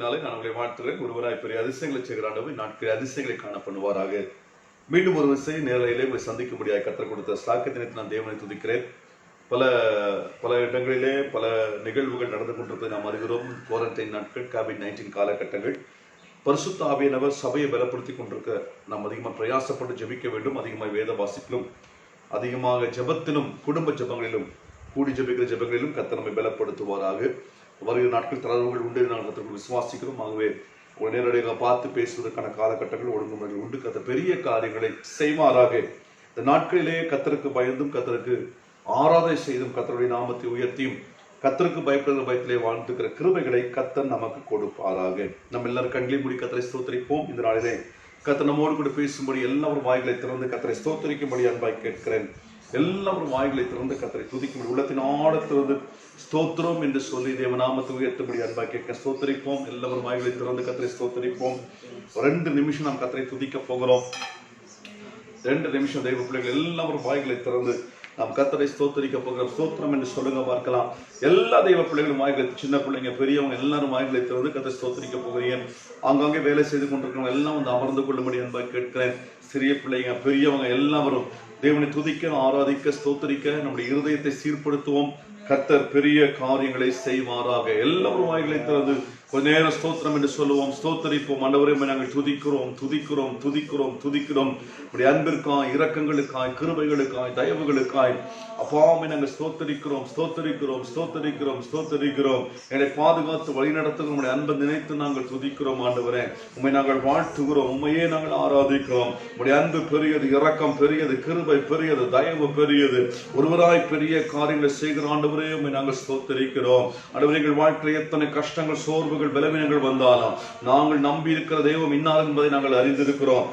நான் உங்களை வாழ்த்துகிறேன். ஒருவராய் பெரிய அதிசயங்களை செய்கிற ஆண்டவர் நாட்களில் அதிசயங்களை காண பண்ணுவாராக. மீண்டும் ஒரு விசை நேரலையிலே உங்களை சந்திக்கும்படியாக கற்றுக் கொடுத்த ஸ்லாக்கியத்தினை நான் தேவனை துதிக்கிறேன். பல பல இடங்களிலே பல நிகழ்வுகள் நடந்து கொண்டிருப்பதை நாம் அறிகிறோம். குவாரண்டைன் நாட்கள், COVID-19 காலகட்டங்கள். பரிசுத்த ஆவியானவர் சபையை பலப்படுத்தி கொண்டிருக்க நாம் அதிகமாக பிரயாசப்பட்டு ஜெபிக்க வேண்டும். அதிகமாக வேத வாசிப்பிலும் அதிகமாக ஜெபத்திலும் குடும்ப ஜெபங்களிலும் கூடி ஜெபிக்கிற ஜெபங்களிலும் கர்த்தர் நம்மை பலப்படுத்துவாராக. வருகிற நாட்கள் தளர்வுகள் உண்டு, நாங்கள் கர்த்தரை விசுவாசிக்கிறோம். ஆகவே ஒரு நேரடியாக பார்த்து பேசுவதற்கான காலகட்டங்கள் ஒழுங்குமுறைகள் உண்டு. கர்த்தர் பெரிய காரியங்களை செய்வாராக. இந்த நாட்களிலே கர்த்தருக்கு பயந்தும் கர்த்தருக்கு ஆராதனை செய்தும் கர்த்தருடைய நாமத்தை உயர்த்தியும் கர்த்தருக்கு பயப்படுகிற பயத்திலே வாழ்ந்துக்கிற கிருபைகளை கர்த்தர் நமக்கு கொடுப்பாராக. நம்ம எல்லாரும் கண்களை மூடி கர்த்தரை ஸ்தோத்திரிப்போம். இந்த நாளிலே கர்த்தர் நம்மோடு கூட பேசும்படி எல்லாரும் வாய்களை திறந்து கர்த்தரை ஸ்தோத்திரிக்கும்படி அன்பாய் கேட்கிறேன். எல்லாரும் வாய்களை திறந்து கர்த்தரை துதிக்கும்படி உள்ளத்தின் ஆழத்திலிருந்து ஸ்தோத்திரம் என்று சொல்லி தேவநாமத்தை உயர்த்தும்படி அன்பாய் கேட்க ஸ்தோத்திரிப்போம். எல்லாரும் வாய்களை திறந்து கர்த்தரை ஸ்தோத்திரிப்போம். 2 நிமிஷம் நாம் கர்த்தரை துதிக்க போகிறோம். 2 நிமிஷம் தெய்வ பிள்ளைகள் எல்லாரும் வாய்களை திறந்து நாம் கர்த்தரை ஸ்தோத்திரிக்க போகிறோம். ஸ்தோத்திரம் என்று சொல்லுங்க பார்க்கலாம். எல்லா தெய்வ பிள்ளைகளும் வாய்களை, சின்ன பிள்ளைங்க பெரியவங்க எல்லாரும் வாய்களை திறந்து கர்த்தரை ஸ்தோத்திரிக்க போகிறீங்க. ஆங்காங்கே வேலை செய்து கொண்டிருக்கிறவங்க எல்லாம் வந்து அமர்ந்து கொள்ளும்படி அன்பாய் கேட்கிறேன். சிறிய பிள்ளைங்க பெரியவங்க எல்லாரும் தேவனை துதிக்க, ஆராதிக்க, ஸ்தோத்திரிக்க நம்முடைய இருதயத்தை சீர்படுத்துவோம். கர்த்தர் பெரிய காரியங்களை செய்வாராக. எல்லாரும் வாய்களை திறந்து கொஞ்ச நேரம் ஸ்தோத்திரம் என்று சொல்லுவோம். ஸ்தோத்தரிப்போம். ஆண்டவரே, நாங்கள் துதிக்கிறோம் துதிக்கிறோம் துதிக்கிறோம் துதிக்கிறோம். உடைய அன்பிற்காய், இரக்கங்களுக்காய், கிருபைகளுக்காய், தயவுகளுக்காய் அப்பாவை நாங்கள் ஸ்தோத்தரிக்கிறோம் ஸ்தோத்தரிக்கிறோம் ஸ்தோத்தரிக்கிறோம் ஸ்தோத்தரிக்கிறோம். என்னை பாதுகாத்து வழி நடத்துகிற உங்களுடைய அன்பை நினைத்து நாங்கள் துதிக்கிறோம். ஆண்டவரே, உண்மை நாங்கள் வாழ்த்துகிறோம். உண்மையே நாங்கள் ஆராதிக்கிறோம். உடைய அன்பு பெரியது, இரக்கம் பெரியது, கிருபை பெரியது, தயவு பெரியது. ஒருவராய் பெரிய காரியங்களை செய்கிற ஆண்டவரே, உண்மை நாங்கள் ஸ்தோத்தரிக்கிறோம். ஆண்டவரே, எங்கள் வாழ்க்கையில் எத்தனை கஷ்டங்கள், சோர்வுகள், பலவீனங்கள் வந்தாலும் நாங்கள் நம்பி இருக்கிற தெய்வம் இன்னார் என்பதை நாங்கள் அறிந்திருக்கிறோம்.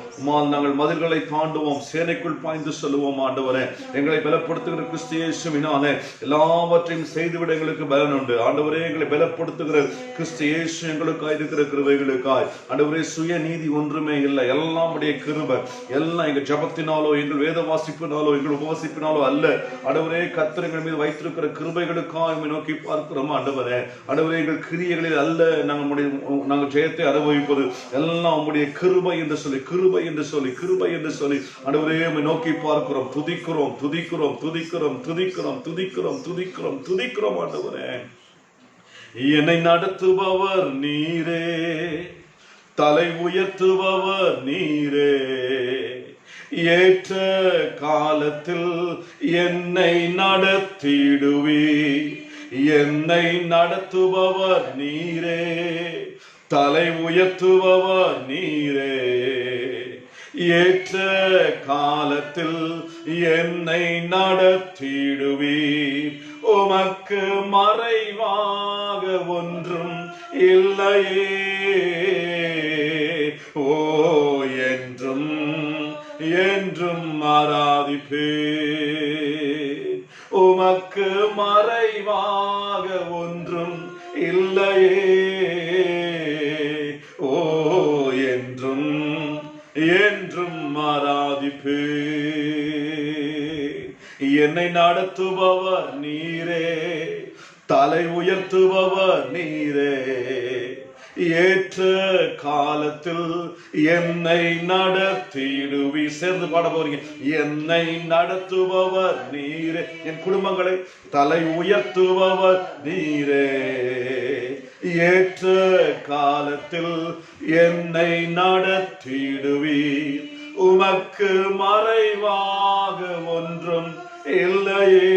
நாங்கள் மதில்களை தாண்டுவோம், சேனைக்குள் பாய்ந்து செல்லுவோம். ஆண்டவரே, எங்களை பலப்படுத்துகிற கிறிஸ்து இயேசுவினாலே எல்லாவற்றையும் செய்துவிட எங்களுக்கு பலன் உண்டு. ஆண்டவரே, எங்களை பலப்படுத்துகிற கிறிஸ்து இயேசு எங்களுக்காய் இருக்கிற கிருபைகளுக்காய் ஆண்டவரே, சுய நீதி ஒன்றுமே இல்லை. எல்லாம் உடைய கிருபை. எல்லாம் எங்கள் ஜபத்தினாலோ, எங்கள் வேத வாசிப்பினாலோ, எங்கள் உபவாசிப்பினாலோ அல்ல. ஆண்டவரே, கர்த்தர் எங்கள் மீது வைத்திருக்கிற கிருபைகளுக்காக நோக்கி பார்க்கிறோம். ஆண்டவரே, ஆண்டவரே, எங்கள் கிரியைகளில் அல்ல நாங்கள் ஜெயத்தை அனுபவிப்பது. எல்லாம் உங்களுடைய கிருபை என்று சொல்லி, கிருபை என்று சொல்லி, கிருபை என்று சொல்லி ஆண்டவரே நோக்கி பார்க்கிறோம். துதிக்கிறோம் துதிக்கிறோம் துதிக்கிறோம் துதிக்கிறோம் துதிக்கிறோம் துதிக்கிறோம் துதிக்கிறோம். ஆண்டவரே, என்னை நடத்துபவர் நீரே, தலை உயர்த்துபவர் நீரே, ஏற்ற காலத்தில் என்னை நடத்திடுவே. என்னை நடத்துபவர் நீரே, தலை உயர்த்துபவர் நீரே, ஏற்ற காலத்தில் என்னை நடத்திடுவீர். உமக்கு மறைவாக ஒன்றும் இல்லையே. ஓ, என்றும் என்றும் ஆராதிப்பேன். உமக்கு மறைவாக ஒன்றும் இல்லையே. ஓ, என்றும் என்றும் ஆராதிப்பேன். என்னை நடத்துபவர் நீரே, தலை உயர்த்துபவர் நீரே, ஏற்ற காலத்தில் என்னை நடத்திடுவி. சேர்ந்து பாட போறீங்க. என்னை நடத்துபவர் நீரே, என் குடும்பங்களை தலை உயர்த்துபவர் நீரே, ஏற்ற காலத்தில் என்னை நடத்திடுவீர். உமக்கு மறைவாக ஒன்றும் இல்லையே.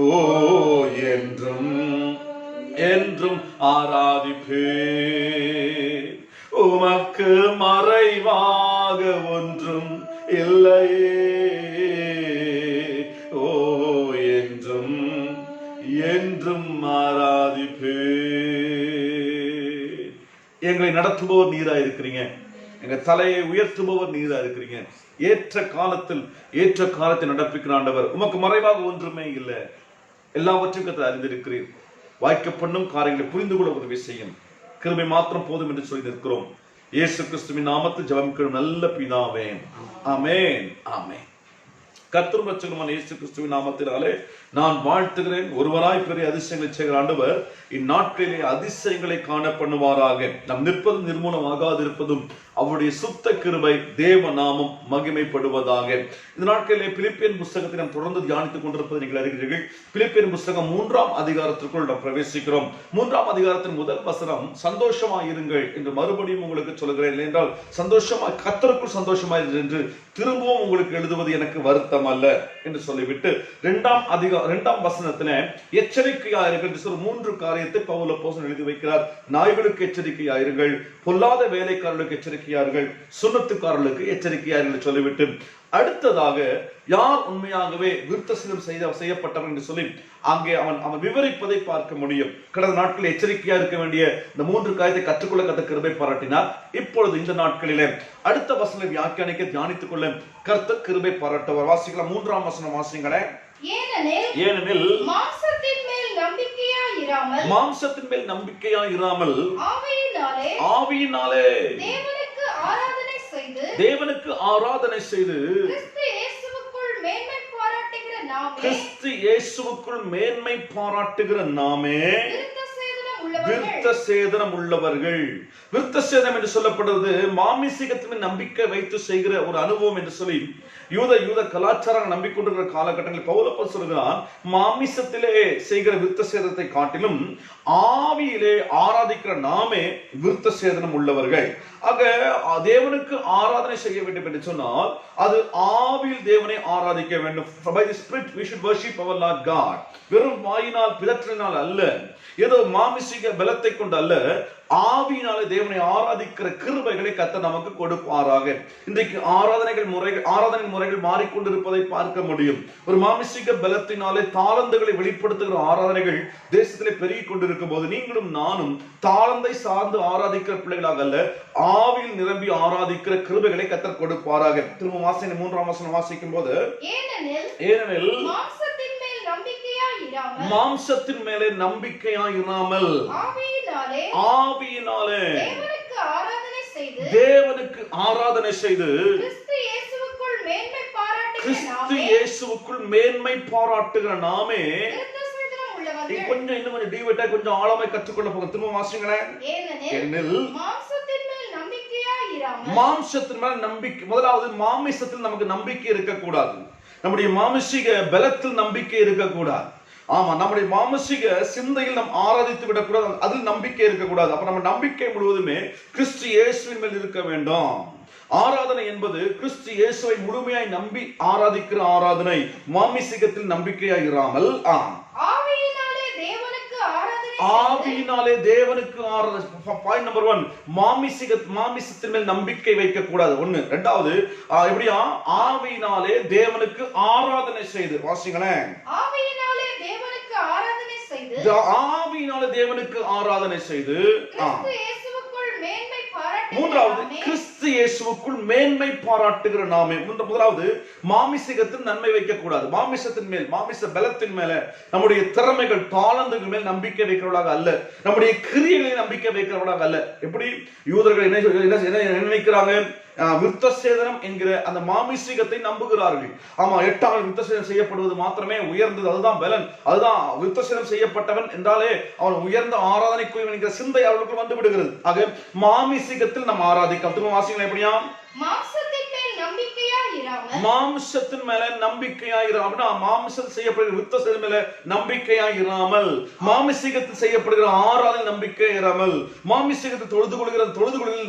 ஓ, என்றும் என்றும் ஆராதிப்பேன். உமக்கு மறைவாக ஒன்றும் இல்லையே. ஓ, என்றும் என்றும் ஆராதிப்பேன். எங்களை நடத்துபவர் நீரா இருக்கிறீங்க. எங்க தலையை உயர்த்துபவர் நீரா இருக்கிறீங்க. ஏற்ற காலத்தில் ஏற்ற காலத்தை நடப்பிக்கிற ஆண்டவர். உமக்கு மறைவாக ஒன்றுமே இல்லை. எல்லாவற்றையும் கர்த்தர் அறிந்திருக்கிறீர். வாய்க்க பண்ணும் காரியங்களை புரிந்து கொள்ள உதவி செய்யும். கிருபை மாத்திரம் போதும் என்று சொல்லி நிற்கிறோம். இயேசு கிறிஸ்துவின் நாமத்தில் ஜெபம் நல்ல பிதாவே, ஆமென் ஆமென். கர்த்தரும் இரட்சகருமான இயேசு கிறிஸ்துவின் நாமத்தினாலே நான் வாழ்த்துகிறேன். ஒருவராய் பெரிய அதிசயங்களை செய்கிற ஆண்டவர் இந்நாட்களிலே அதிசயங்களை காண பண்ணுவாராக. நாம் நிற்பதும் நிர்மூலமாகாதிருப்பதும் அவருடைய சுத்த கிருபை, தேவ நாமம் மகிமைப்படுவதாக. இந்த நாட்களிலே பிலிப்பியன் புஸ்தகத்தை நாம் தொடர்ந்து தியானித்துக் கொண்டிருப்பதை நீங்கள் அறிகிறீர்கள். பிலிப்பியன் புஸ்தகம் 3ஆம் அதிகாரத்திற்குள் நாம் பிரவேசிக்கிறோம். 3ஆம் அதிகாரத்தின் முதல் வசனம் சந்தோஷமாயிருங்கள் என்று மறுபடியும் உங்களுக்கு சொல்கிறேன். இல்லையென்றால் சந்தோஷமாய், கர்த்தருக்குள் சந்தோஷமாய் என்று திரும்பவும் உங்களுக்கு எழுதுவது எனக்கு வருத்தம் அல்ல என்று சொல்லிவிட்டு 2ஆம் வசனத்திலே எச்சரிக்கையாயிருங்கள் என்று சொல்லி 3 காரியத்தை பவுல் அப்போஸ்தலன் எழுதி வைக்கிறார். நாய்களுக்கு எச்சரிக்கையாயிருங்கள், பொல்லாத வேலைக்காரர்களுக்கு எச்சரிக்கையார்கள், சுண்ணத்துக்காரர்களுக்கு எச்சரிக்கையார்கள் சொல்லிவிட்டு அடுத்ததாக யார் உண்மையாகவே விருத்தசேதனம் செய்யப்பட்டவன் என்று சொல்லி அங்கே அவன் விவரிப்பதை பார்க்க முடியும். கடந்த நாட்களில் எச்சரிக்கையா இருக்க வேண்டிய இந்த 3 காரியத்தை கற்றுக்கொள்ள கத்த கிருபை பாராட்டினார். இப்பொழுது இந்த நாட்களிலே அடுத்த வசனங்களை வியாக்கியானிக்க தியானித்துக் கொள்ள கர்த்தர் கிருபை பாராட்டவர். வாசிக்கலாம். 3ஆம் வசனம் வாசிங்களேன். ஏனெனில் மாம்சத்தின் மேல் நம்பிக்கையாயிராமல் ஆவியினாலே தேவனுக்கு ஆராதனை செய்து கிறிஸ்து இயேசுவுக்குள் மேன்மை பாராட்டுகிற நாமே விருத்தசேதனம் உள்ளவர்கள். விருத்தசேதனம் என்று சொல்லப்படுவது மாமிசீகத்தின் நம்பிக்கை வைத்து செய்கிற ஒரு அனுபவம் என்று சொல்லி யூத கலாச்சாரம் நம்பிக்கொண்டிருக்கிற காலகட்டங்களில் பவுல் அப்போஸ்தலன் சொல்கிறான், மாமிசத்திலே செய்கிற விருத்தசேதனத்தை காட்டிலும் ஆவியிலே ஆராதிக்கிற நாமே விருத்தசேதனம் உள்ளவர்கள். ஆக தேவனுக்கு ஆராதனை செய்ய வேண்டும் என்று சொன்னால் அது ஆவியில் தேவனை ஆராதிக்க வேண்டும். By the Spirit we should worship our Lord God. வெறும் வாயினால் பிதற்றினால் அல்ல, ஏதோ மாமிசீக பலத்தை கொண்டு அல்ல, ஆவியினாலே தேவனை ஆராதிக்கிற கிருபைகளை கர்த்தர் நமக்கு கொடுப்பாராக. இன்றைக்கு ஆராதனை முறைகள் மாறிக்கொண்டிருப்பதை பார்க்க முடியும். ஒரு மாமிசீக பலத்தினாலே தாளந்துகளை வெளிப்படுத்துகிற ஆராதனைகள் தேசத்திலே பெருகிக் கொண்டிருக்கும் போது நீங்களும் நானும் தாளந்தை சார்ந்து ஆராதிக்கிற பிள்ளைகளாக அல்ல, ஆவியில் நிரம்பி ஆராதிக்கிற கிருபைகளை கர்த்தர் கொடுப்பாராக. திரும்ப வாசிங்க. 3ஆம் வசனம் வாசிக்கும் போது ஏனெனில் மாம்சத்தின் மேலே நம்பிக்கையாயிராமல் ஆவியினாலே தேவனுக்கு ஆராதனை செய்து கிறிஸ்து இயேசுவுக்குள் மேன்மை பாராட்டுகிற நாமே. கொஞ்சம் இன்னும் கொஞ்சம் டீவெட்டா கொஞ்சம் ஆழமாய் கற்றுக்கொள்ள போக. திரும்ப வாசிங்களேன். ஏனெனில் மாம்சத்தின் மேல நம்பிக்கை. முதலாவது மாமிசத்தில் நமக்கு நம்பிக்கை இருக்கக்கூடாது. நம்முடைய மாமிசீக பலத்தில் நம்பிக்கை இருக்கக்கூடாது. ஆமா, நம்முடைய மாமசீக சிந்தையில் நாம் ஆராதித்து விடக்கூடாது, அதில் நம்பிக்கை இருக்கக்கூடாது. அப்ப நம்ம நம்பிக்கை முழுவதுமே கிறிஸ்து இயேசுவின் மேல் இருக்க வேண்டும். ஆராதனை என்பது கிறிஸ்து இயேசுவை முழுமையாய் நம்பி ஆராதிக்கிற ஆராதனை. மாமிசீகத்தில் நம்பிக்கையாய் இராமல் ஆவியினாலே தேவனுக்கு ஆராதனை. பாயிண்ட் நம்பர் 1, மாமிசத்தின் மேல் நம்பிக்கை வைக்க கூடாது. 1. 2வது எப்படியா ஆவியினாலே தேவனுக்கு ஆராதனை செய்து. வாசிங்களேன். ஆவியினாலே தேவனுக்கு ஆராதனை செய்து 3வது கிறிஸ்து இயேசுவுக்குள் மேன்மை பாராட்டுகிற நாமே. முதலாவது மாமிசத்தின் நன்மை வைக்க கூடாது. மாமிசத்தின் மேல், மாமிச பலத்தின் மேல, நம்முடைய திறமைகள் தாளந்துகள் மேல் நம்பிக்கை வைக்கிறவர்களாக அல்ல, நம்முடைய கிரியைகளை நம்பிக்கை வைக்கிறவர்களாக அல்ல. எப்படி யூதர்கள் என்ன நினைக்கிறாங்க? விருத்தசேதனம் என்கிற அந்த மாமிசீகத்தை நம்புகிறார்கள். ஆமா, 8ஆம் விருத்தசேதனம் செய்யப்படுவது மாத்திரமே உயர்ந்தது, அதுதான் பலன், அதுதான் விருத்தசேதனம் செய்யப்பட்டவன் என்றாலே அவன் உயர்ந்த ஆராதனைக்குரியவன் என்கிற சிந்தை அவர்களுக்கு வந்து விடுகிறது. ஆக மாமிசீகத்தில் நாம் ஆராதிக்கலாம். திரும்ப வாசிங்களா. எப்படியா? மாம்சத்தின் மேல நம்பிக்கையாயிராமல், மாம்சத்தில் செய்யப்படுகிற விருத்தசேதனம் மேல நம்பிக்கையாயிராமல், மாமிசீகத்தில் செய்யப்படுகிற ஆராதனை நம்பிக்கையாயிராமல், மாமிசீகத்தில் தொழுது கொள்கிற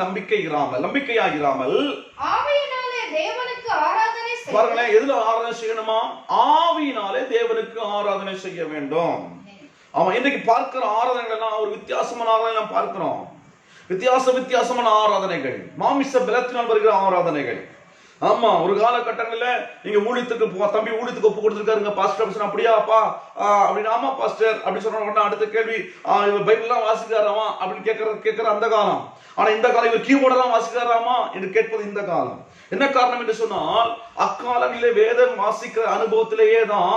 நம்பிக்கையாயிராமல் பாருங்களேன், எதுல ஆராதனை செய்யணுமா? ஆவியினாலே தேவனுக்கு ஆராதனை செய்ய வேண்டும். ஆமா, இன்றைக்கு பார்க்கிற ஆராதனைகள் எல்லாம் ஒரு வித்தியாசமான ஆராதனை நாம் பார்க்கிறோம். வித்தியாசமான ஆராதனைகள், மாமிச பலத்தினால் வருகிற ஆராதனைகள். ஆமா, ஒரு காலகட்டங்களில் நீங்க தம்பி ஊழியத்துக்கு ஒப்பு கொடுத்துருக்காருங்க பாஸ்டர். அப்படியா அப்பா அப்படின்னு. ஆமா பாஸ்டர் அப்படி சொன்ன உடனே அடுத்த கேள்வி, இவர் பைபிள் எல்லாம் வாசிக்கிறாராமா அப்படின்னு கேட்கற அந்த காலம். ஆனா இந்த காலம் இவர் கீபோர்ட் எல்லாம் வாசிக்கிறாராமா என்று கேட்பது இந்த காலம். என்ன காரணம் என்று சொன்னால், அக்காலங்களிலே வேதம் வாசிக்கிற அனுபவத்திலேயே தான்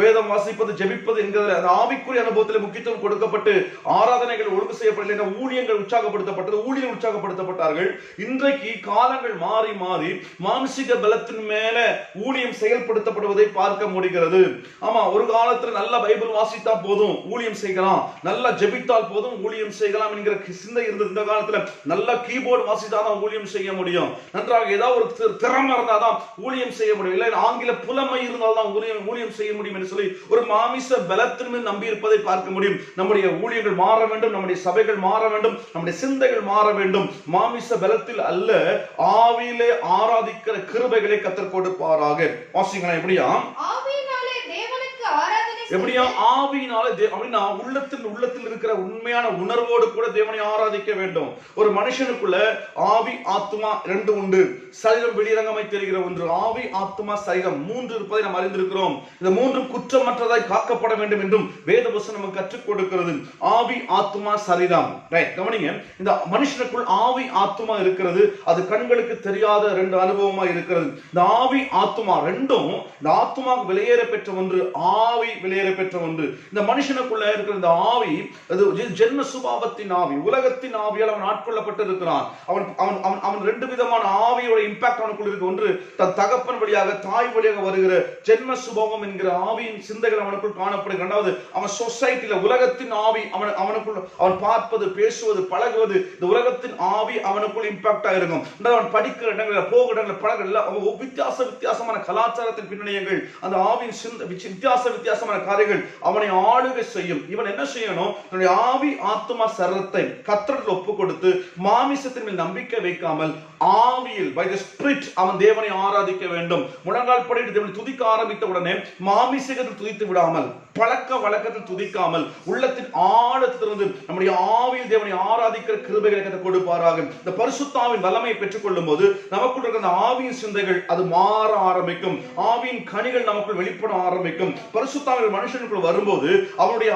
வேதம் வாசிப்பது, ஜெபிப்பது என்கிற ஆவிக்குரிய அனுபவத்திலே முக்கியத்துவம் கொடுக்கப்பட்டு ஆராதனைகள் ஒழுங்கு செய்யப்படவில்லை, ஊழியங்கள் உற்சாகப்படுத்தப்பட்டது, ஊழியர்கள் உற்சாகப்படுத்தப்பட்டார்கள். இன்றைக்கு காலங்கள் மாறி மாறி மானசீக பலத்தின் மேல ஊழியம் செயல்படுத்தப்படுவதை பார்க்க முடிகிறது. ஆமா, ஒரு காலத்துல நல்ல பைபிள் வாசித்தா போதும் ஊழியம் செய்யலாம், நல்லா ஜெபித்தால் போதும் ஊழியம் செய்யலாம் என்கிற சிந்தை இருந்தது. இந்த காலத்துல நல்ல கீபோர்டு வாசித்தாதான் ஊழியம் செய்ய முடியும், நன்றாக ஏதாவது ஒரு திறமை இருந்தாதான் ஊழியம் செய்ய முடியும், இல்லை ஆங்கில புலமை இருந்தால்தான் ஊழியம் செய்ய முடியும் என்று சொல்லி ஒரு மாமிச பலத்தின் மீது நம்பி இருப்பதை பார்க்க முடியும். நம்முடைய ஊழியர்கள் மாற வேண்டும், நம்முடைய சபைகள் மாற வேண்டும், நம்முடைய சிந்தைகள் மாற வேண்டும். மாமிச பலத்தில் அல்ல, ஆவியிலே ஆராதிக்கிற கிருபைகளை கர்த்தர் கொடுப்பாராக. வாசிங்களா, எப்படியா ஆவியினாலே அப்படின்னா உள்ளத்தில் இருக்கிற உண்மையான உணர்வோடு கூட தேவனை ஆராதிக்க வேண்டும். ஒரு மனுஷனுக்குள்ள ஆவி ஆத்துமா ரெண்டு உண்டு, சரீரம் வெளிரங்கமாய் தெரிகிற ஒன்று. ஆவி ஆத்துமா சரீரம் மூன்று இருப்பதை நாம் அறிந்திருக்கிறோம். இந்த மூன்றும் குற்றமற்றதாய் காக்கப்பட வேண்டும் என்றும் வேதவசனம் நமக்கு கற்றுக் கொடுக்கிறது. ஆவி ஆத்துமா சரீரம், கவனிங்க. இந்த மனுஷனுக்குள் ஆவி ஆத்துமா இருக்கிறது, அது கண்களுக்கு தெரியாத ரெண்டு அனுபவமா இருக்கிறது. இந்த ஆவி ஆத்துமா ரெண்டும், இந்த ஆத்துமா வெளியேற பெற்ற ஒன்று, ஆவி வெளியேற பெற்ற ஒன்று. இந்த மனுஷனுக்குள்ள இருக்கிற இந்த ஆவி அது ஜென்ம சுபாவத்தின் ஆவி, உலகத்தின் ஆவியால் அவன் ஆட்கொள்ளப்பட்டு இருக்கிறான். அவன் ரெண்டு விதமான ஆவியோட இம்பாக்ட் அவனுக்குள்ள இருக்கு. ஒன்று தன் தகப்பன் வழியாக, தாய் வழியாக வருகிற ஜென்ம சுபாவம் என்கிற ஆவியின் சிந்தைகள் அவனுக்குள் காணப்படுகிறது. இரண்டாவது, அவன் சொசைட்டில உலகத்தின் ஆவி அவனுக்குள், அவன் பார்ப்பது, பேசுவது, பழகுவது, இந்த உலகத்தின் ஆவி அவனுக்குள் இம்பாக்ட் ஆயிருக்கும். அவன் படிக்கிற இடங்களில், போகிற இடங்களில், பழக வித்தியாசமான கலாச்சாரத்தின் பின்னணியங்கள், அந்த ஆவியின் வித்தியாசமான காரியங்கள் அவனை ஆளுகை செய்யும். இவன் என்ன செய்யணும்? தன்னுடைய ஆவி ஆத்துமா சரீரத்தை கர்த்தருக்கு ஒப்பு கொடுத்து மாமிசத்தின் மேல் நம்பிக்கை வைக்காமல் ஆவியில், பை தி ஸ்பிரிட், அவன் தேவனை ஆராதிக்க வேண்டும். முழங்கால் படிட்டு தேவனை துதிக்க ஆரம்பித்த உடனே மாமிசத்தில் துதித்து விடாமல், பழக்க வழக்கத்தில் துதிக்காமல், உள்ளத்தின் ஆழத்திலிருந்து நம்முடைய ஆவியில் தேவனை ஆராதிக்கிற கிருபைகளை கர்த்தர் கொடுப்பாராக. இந்த பரிசுத்தாவின் வல்லமையை பெற்றுக் கொள்ளும் போது நமக்குள் இருக்கிற அந்த ஆவியின் சிந்தைகள் அது மாற ஆரம்பிக்கும். ஆவியின் கனிகள் நமக்குள் வெளிப்பட ஆரம்பிக்கும். பரிசுத்தாவின் மனுஷனுக்குள் வரும்போது அவனுடைய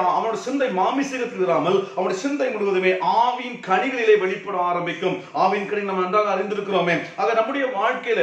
சிந்தை மாமிசத்தில் இராமல் அவனுடைய சிந்தை முழுவதுமே ஆவியின் கனிகளிலே வெளிப்பட ஆரம்பிக்கும். ஆவியின் கனி நம்ம நன்றாக அறிந்திருக்கிறோமே. ஆக நம்முடைய வாழ்க்கையில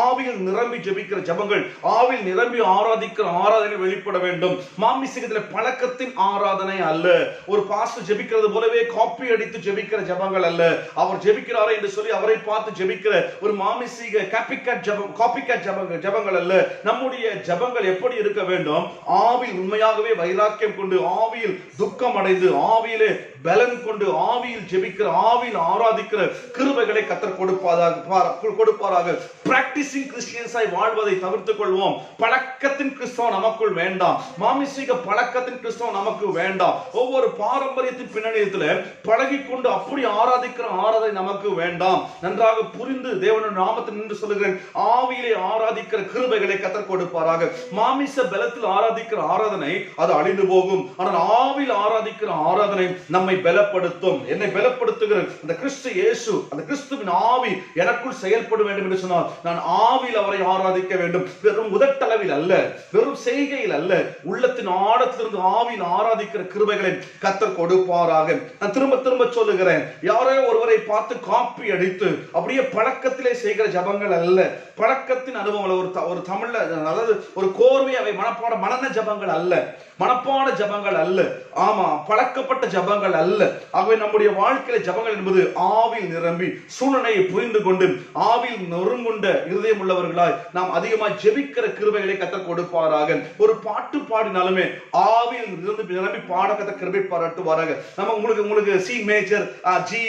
ஆவியில் நிரம்பி ஜெபிக்கிற ஜெபங்கள், ஆவியில் நிரம்பி ஆராதிக்கிற ஆராதனைகள் வெளிப்பட வேண்டும். மாமிசத்தில் பழக்கத்தின் ஆராதனை அல்ல. ஒரு பாஸ்டர் ஜெபிக்கிறது போலவே காப்பி அடித்து ஜெபிக்கிற ஜெபங்கள் அல்ல. அவர் ஜெபிக்கிறாரே என்று சொல்லி அவரை பார்த்து ஜெபிக்கிற ஒரு மாமிசீக காப்பிகேட் ஜெபங்கள் அல்ல. நம்முடைய ஜெபங்கள் எப்படி இருக்க வேண்டும்? ஆவியில் உண்மையாகவே வைராக்கியம் கொண்டு, ஆவியில் துக்கம் அடைந்து, ஆவியிலே பலன் கொண்டு, ஆவியில் ஜெபிக்கிற, ஆவியில் ஆராதிக்கிற கிருபைகளை கர்த்தர் கொடுப்பாராக. பிராக்டிசிங் கிறிஸ்டியன்ஸாய் வாழ்வதை தவிர்த்துக் கொள்வோம். பழக்கத்தின் கிறிஸ்தவம் நமக்குள் வேண்டாம். மாமிசீக பழக்கத்தின் கிறிஸ்தவம் நமக்கு வேண்டாம். ஒவ்வொரு பாரம்பரியத்தின் பின்னணியத்தில் பழகிக்கொண்டு அப்படி ஆராதிக்கிற ஆராதனை நமக்கு வேண்டாம். நன்றாக புரிந்து தேவனுடைய நாமத்தில் நின்று சொல்லுகிறேன், ஆவியிலே ஆராதிக்கிற கிருபைகளை கர்த்தர் கொடுப்பாராக. மாமிச பலத்தில் ஆராதிக்கிற ஆராதனை அது அழிந்து போகும். ஆனால் ஆவியில் ஆராதிக்கிற ஆராதனை நம்மை பலப்படுத்தும். என்னை பலப்படுத்துகிற அந்த கிறிஸ்து இயேசு, அந்த கிறிஸ்துவின் ஆவி எனக்குள் செயல்பட வேண்டும் என்று சொன்னால் நான் ஆவியில் அவரை ஆராதிக்க வேண்டும். வெறும் உதட்டளவில் அல்ல, வெறும் செய்கையில் அல்ல, உள்ளத்தின் ஆழத்திலிருந்து ஆவியில் ஆராதிக்கிற கிருபைகளை கர்த்தர் கொடுப்பாராக. நான் திரும்ப திரும்ப சொல்லுகிறேன், யாரோ ஒருவரை பார்த்து காப்பி அடித்து அப்படியே பழக்கத்திலே செய்கிற ஜபங்கள் அல்ல. பழக்கத்தின் அனுபவங்கள் ஒரு தமிழ்ல, அதாவது ஒரு கோர்வை, அவை மனப்பாட ஜபங்கள் அல்ல, மனப்பாட ஜபங்கள் அல்ல. ஆமா, பழக்கப்பட்ட ஜபங்கள் அல்ல. ஆகவே நம்முடைய வாழ்க்கையில ஜபங்கள் என்பது ஆவியில் நிரம்பி சூழ்நிலையை புரிந்து கொண்டு ஆவியில் நொறுங்குண்ட இருதயம் உள்ளவர்களாய் நாம் அதிகமாக ஜெபிக்கிற கிருபைகளை கர்த்தர் கொடுப்பாராக. ஒரு பாட்டு பாடினாலுமே ஆவியில் நிரம்பி பாட கர்த்தர் கிருபை பாராட்டுவாராக. நம்ம உங்களுக்கு சி மேஜர், ஜி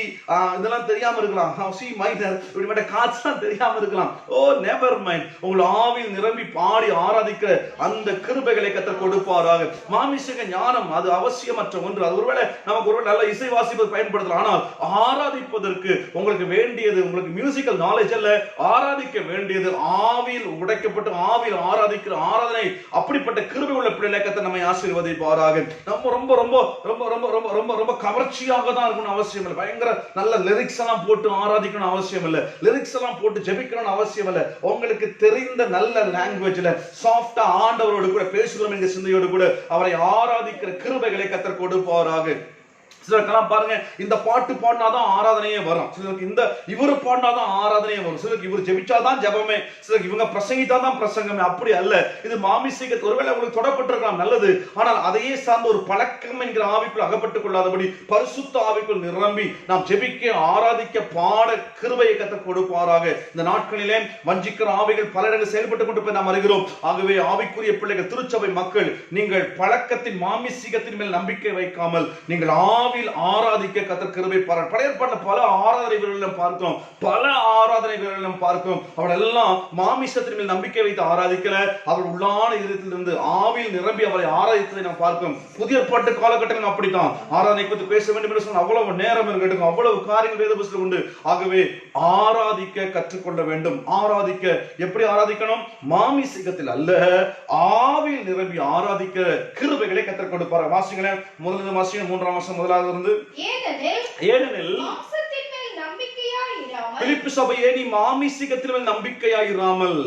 இதெல்லாம் தெரியாம இருக்கலாம், சி மைனர் இப்படிப்பட்ட காட்சிலாம் தெரியாம இருக்கலாம். ஓ நெவர் மைண்ட், உங்கள் ஆவியில் நிரம்பி பாடி ஆராதிக்கிற அந்த கிருபைகளை கர்த்தர் கொடுப்பாராக. மாமிசக ஞானம் அது அவசியமற்ற ஒன்று. அது ஒருவேளை நமக்கு ஒருவேளை நல்ல இசை வாசிப்பது பயன்படுத்தலாம். ஆனால் ஆராதிப்பதற்கு உங்களுக்கு வேண்டியது உங்களுக்கு மியூசிக்கல் நாலேஜ் அல்ல, ஆராதிக்க வேண்டியது ஆவியில் உடைக்கப்பட்டு ஆவியில் ஆராதிக்கிற ஆராதனை. அப்படிப்பட்ட கிருபை உள்ள பிள்ளைகளை கர்த்தர் நம்மை ஆசீர்வதிப்பாராக. நம்ம ரொம்ப ரொம்ப ரொம்ப ரொம்ப ரொம்ப ரொம்ப ரொம்ப கவர்ச்சியாக தான் இருக்கணும் அவசியம் இல்லை. பயங்கர நல்ல லிரிக்ஸ் எல்லாம் போட்டு ஆராதிக்கணும் அவசியம் இல்லை. லிரிக்ஸ் எல்லாம் போட்டு ஜெபிக்கணும் அவசியம் இல்லை. உங்களுக்கு தெரிந்த நல்ல லாங்குவேஜ்ல சாஃப்டா ஆண்டவரோடு கூட பேசுகிறோம் என்கிற சிந்தையோடு கூட அவரை ஆராதிக்கிற கிருபைகளை கர்த்தர் கொடுப்பாராக. சிலருக்கெல்லாம் பாருங்க, இந்த பாட்டு பாடினாதான் ஆராதனையே வரும். சிலருக்கு இந்த இவரு பாடினாதான் ஆராதனையே வரும். சிலருக்கு இவர் ஜெபிச்சாதான் ஜெபமே, சிலருக்கு இவங்க பிரசங்கித்தாதான் பிரசங்கமே. அப்படி அல்ல. இது மாமிசீகத்தை ஒருவேளை உங்களுக்கு தொடப்பட்டிருக்கலாம், நல்லது. ஆனால் அதையே சார்ந்த ஒரு பழக்கம் என்கிற ஆவிக்குள் அகப்பட்டுக் கொள்ளாதபடி பரிசுத்த ஆவிக்குள் நிரம்பி நாம் ஜெபிக்க, ஆராதிக்க, பாட கிருபையை கர்த்தர் கொடுப்பாராக. இந்த நாட்களிலே வஞ்சிக்கிற ஆவிகள் பல இடங்கள் செயல்பட்டுக் கொண்டு போய் நாம் அறிகிறோம். ஆகவே ஆவிக்குரிய பிள்ளைகள், திருச்சபை மக்கள், நீங்கள் பழக்கத்தின் மாமிசீகத்தின் மேல் நம்பிக்கை வைக்காமல் நீங்கள் ஆராதிக்க கர்த்தர் கிருபை பாராட்டு. பழைய ஏற்பாட்டில் பல ஆராதனை வீரர்களும் பார்க்கிறோம், பல ஆராதனை வீரர்களும் பார்க்கிறோம். அவர்கள் எல்லாம் மாமிசத்தின் மேல் நம்பிக்கை வைத்து ஆராதிக்கல, அவர் உள்ளான இதயத்திலிருந்து ஆவியில் நிரம்பி அவரை ஆராதித்ததை நாம் பார்க்கிறோம். புதிய ஏற்பாட்டு காலகட்டங்கள் அப்படித்தான். ஆராதனை குறித்து பேச வேண்டும் என்று சொன்னால் அவ்வளவு நேரம் எடுக்கும், அவ்வளவு காரியங்கள் வேத புத்தகத்தில் உண்டு. ஆகவே ஆராதிக்க கற்றுக்கொள்ள வேண்டும். ஆராதிக்க எப்படி ஆராதிக்கணும்? மாமிசீகத்தில் அல்ல, ஆவியில் நிரம்பி ஆராதிக்க கிருபைகளை கற்றுக் கொடுப்பார். வாசிங்களேன், முதல் வாசிங்க 3ஆம் வசனம் முதலாவது இருந்து. ஏனெனில் பிலிப்பி சபையே, நீ மாமிசீகத்தின் மேல் நம்பிக்கையாயிராமல்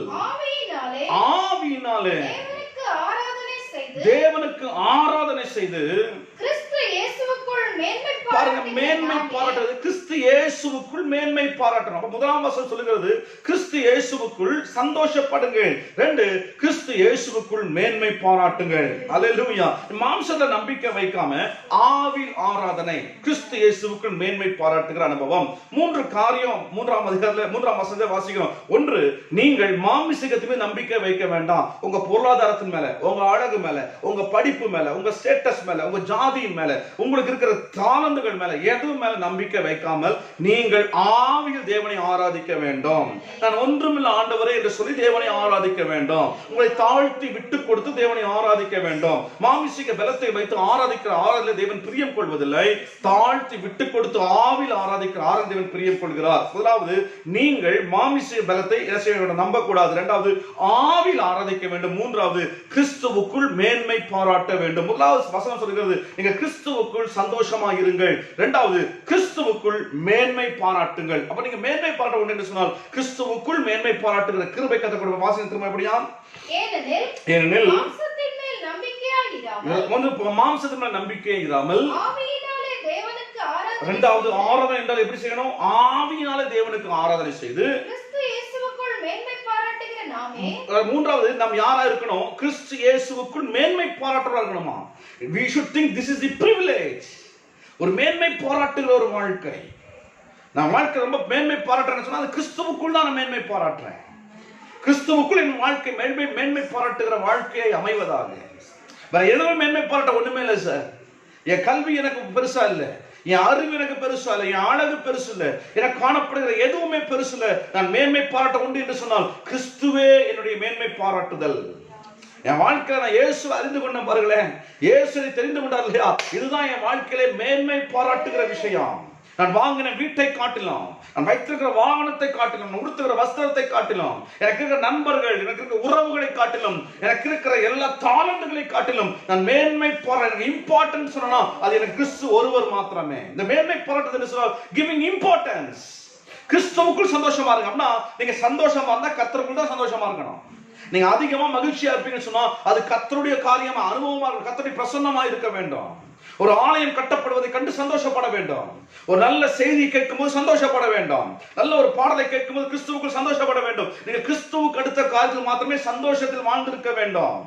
ஆவியினாலே தேவனுக்கு ஆராதனை செய்து மேன்மை பாராட்டுறது. கிறிஸ்து இயேசுவுக்குள் மேன்மை பாராட்டணும். அப்ப முதலாம் வசனம் சொல்லுகிறது, கிறிஸ்து இயேசுவுக்குள் சந்தோஷப்படுங்கள். 2, கிறிஸ்து இயேசுவுக்குள் மேன்மை பாராட்டுங்கள். அல்லேலூயா. மாம்சத்துல நம்பிக்கை வைக்காம ஆவியில் ஆராதனை, கிறிஸ்து இயேசுவுக்குள் மேன்மை பாராட்டுகிற அனுபவம். 3 காரியம் 3ஆம் அதிகாரத்துல 3ஆம் வசனத்தை வாசிக்கிறோம். 1, நீங்கள் மாமிசீகத்தின் நம்பிக்கை வைக்க வேண்டாம். உங்க பொருளாதாரத்தின் மேல, உங்க அழகு மேல, உங்க படிப்பு மேல, உங்க ஸ்டேட்டஸ் மேல, உங்க ஜாதியின் மேல, உங்களுக்கு இருக்கிற தாளந்துகள் மேல, எதுவும் மேல நம்பிக்கை வைக்காமல் நீங்கள் ஆவியில் தேவனை ஆராதிக்க வேண்டும். நான் ஒன்றுமில்ல ஆண்டவரே என்று சொல்லி தேவனை ஆராதிக்க வேண்டும். உங்களை தாழ்த்தி விட்டு கொடுத்து தேவனை ஆராதிக்க வேண்டும். மாமிசீக பலத்தை வைத்து ஆராதிக்கிற ஆராதனை தேவன் பிரியம் கொள்வதில்லை. தாழ்த்தி விட்டு கொடுத்து ஆவியில் ஆராதிக்கிற ஆராதனை தேவன் பிரியம் கொள்கிறார். முதலாவது, நீங்கள் மாமிசீக பலத்தை நம்ப கூடாது. 2வது, ஆவியில் ஆராதிக்க வேண்டும். 3வது, கிறிஸ்துவுக்குள் மேன்மை பாராட்ட வேண்டும். முதலாவது வசனம் சொல்கிறது, நீங்க கிறிஸ்துவுக்குள் சந்தோஷமா இருங்கள். 2வது, கிறிஸ்துவுக்குள் மேன்மை பாராட்டுங்கள். அப்ப நீங்க மேன்மை பாராட்ட ஒன்று என்று சொன்னால் கிறிஸ்துவுக்குள் மேன்மை பாராட்டுகிற கிருபை கற்றுக் கொடுக்க. வாசகம் திரும்ப எப்படியா? ஏனெனில் மாம்சத்தின் மேல் நம்பிக்கை இராமல் 2வது, ஆராதனை என்றால் எப்படி செய்யணும்? ஆவியினாலே தேவனுக்கு ஆராதனை செய்து 3வது, நாம் யாரா இருக்கணும்? கிறிஸ்து இயேசுவுக்குள் மேன்மை பாராட்டுறவா இருக்கணுமா? We should think this is the privilege. ஒரு மேன்மை பாராட்டுகிற ஒரு வாழ்க்கை. நான் வாழ்க்கை ரொம்ப மேன்மை பாராட்டுறேன்னு சொன்னா அது கிறிஸ்துவுக்குள் தான் நான் மேன்மை பாராட்டுறேன். கிறிஸ்துவுக்குள் என் வாழ்க்கை மேன்மை பாராட்டுகிற வாழ்க்கையை அமைவதாக. வேற எதுவும் மேன்மை பாராட்ட ஒண்ணுமே இல்லை சார். என் கல்வி எனக்கு பெருசா இல்லை, என் அறிவு எனக்கு பெருசா இல்லை, என் அழகு பெருசு இல்லை, எனக்கு காணப்படுகிற எதுவுமே பெருசு இல்லை. நான் மேன்மை பாராட்ட உண்டு என்று சொன்னால் கிறிஸ்துவே என்னுடைய மேன்மை பாராட்டுதல். என் வாழ்க்கையில நான் இயேசு அறிந்து கொண்ட பாருங்களேன், இயேசுவை தெரிந்து கொண்டார் இல்லையா? இதுதான் என் வாழ்க்கையில மேன்மை பாராட்டுகிற விஷயம். நான் வாங்கின வீட்டை காட்டிலும், நான் வைத்திருக்கிற வாகனத்தை காட்டிலும், உடுத்துகிற வஸ்திரத்தை காட்டிலும், எனக்கு இருக்கிற நண்பர்கள், எனக்கு இருக்கிற உறவுகளை காட்டிலும், எனக்கு இருக்கிற எல்லா தாளந்துகளை காட்டிலும் நான் மேன்மை பாராட்டு இம்பார்ட்டன்ஸ் சொன்னா அது எனக்கு கிறிஸ்து ஒருவர் மாத்திரமே. இந்த மேன்மை பாராட்டுதல் சொன்னா கிவிங் இம்பார்ட்டன்ஸ். கிறிஸ்துவுக்குள் சந்தோஷமா இருங்க. அப்படின்னா நீங்க சந்தோஷமா இருந்தா கர்த்தருக்குள் தான் சந்தோஷமா இருக்கணும். நீங்க அதிகமா மகிழ்ச்சியா இருப்பீங்கன்னு சொன்னா அது கர்த்தருடைய காரியமா, அனுபவமா இருக்கும். கர்த்தருடைய பிரசன்னமா இருக்க வேண்டும். ஒரு ஆலயம் கட்டப்படுவதை கண்டு சந்தோஷப்பட வேண்டும். ஒரு நல்ல செய்தி கேட்கும் போது சந்தோஷப்பட வேண்டும். நல்ல ஒரு பாடலை கேட்கும் போது கிறிஸ்துவுக்குள் சந்தோஷப்பட வேண்டும். நீங்க கிறிஸ்துவுக்கு அடுத்த காரியத்தில் மாத்திரமே சந்தோஷத்தில் வாழ்ந்திருக்க வேண்டும்.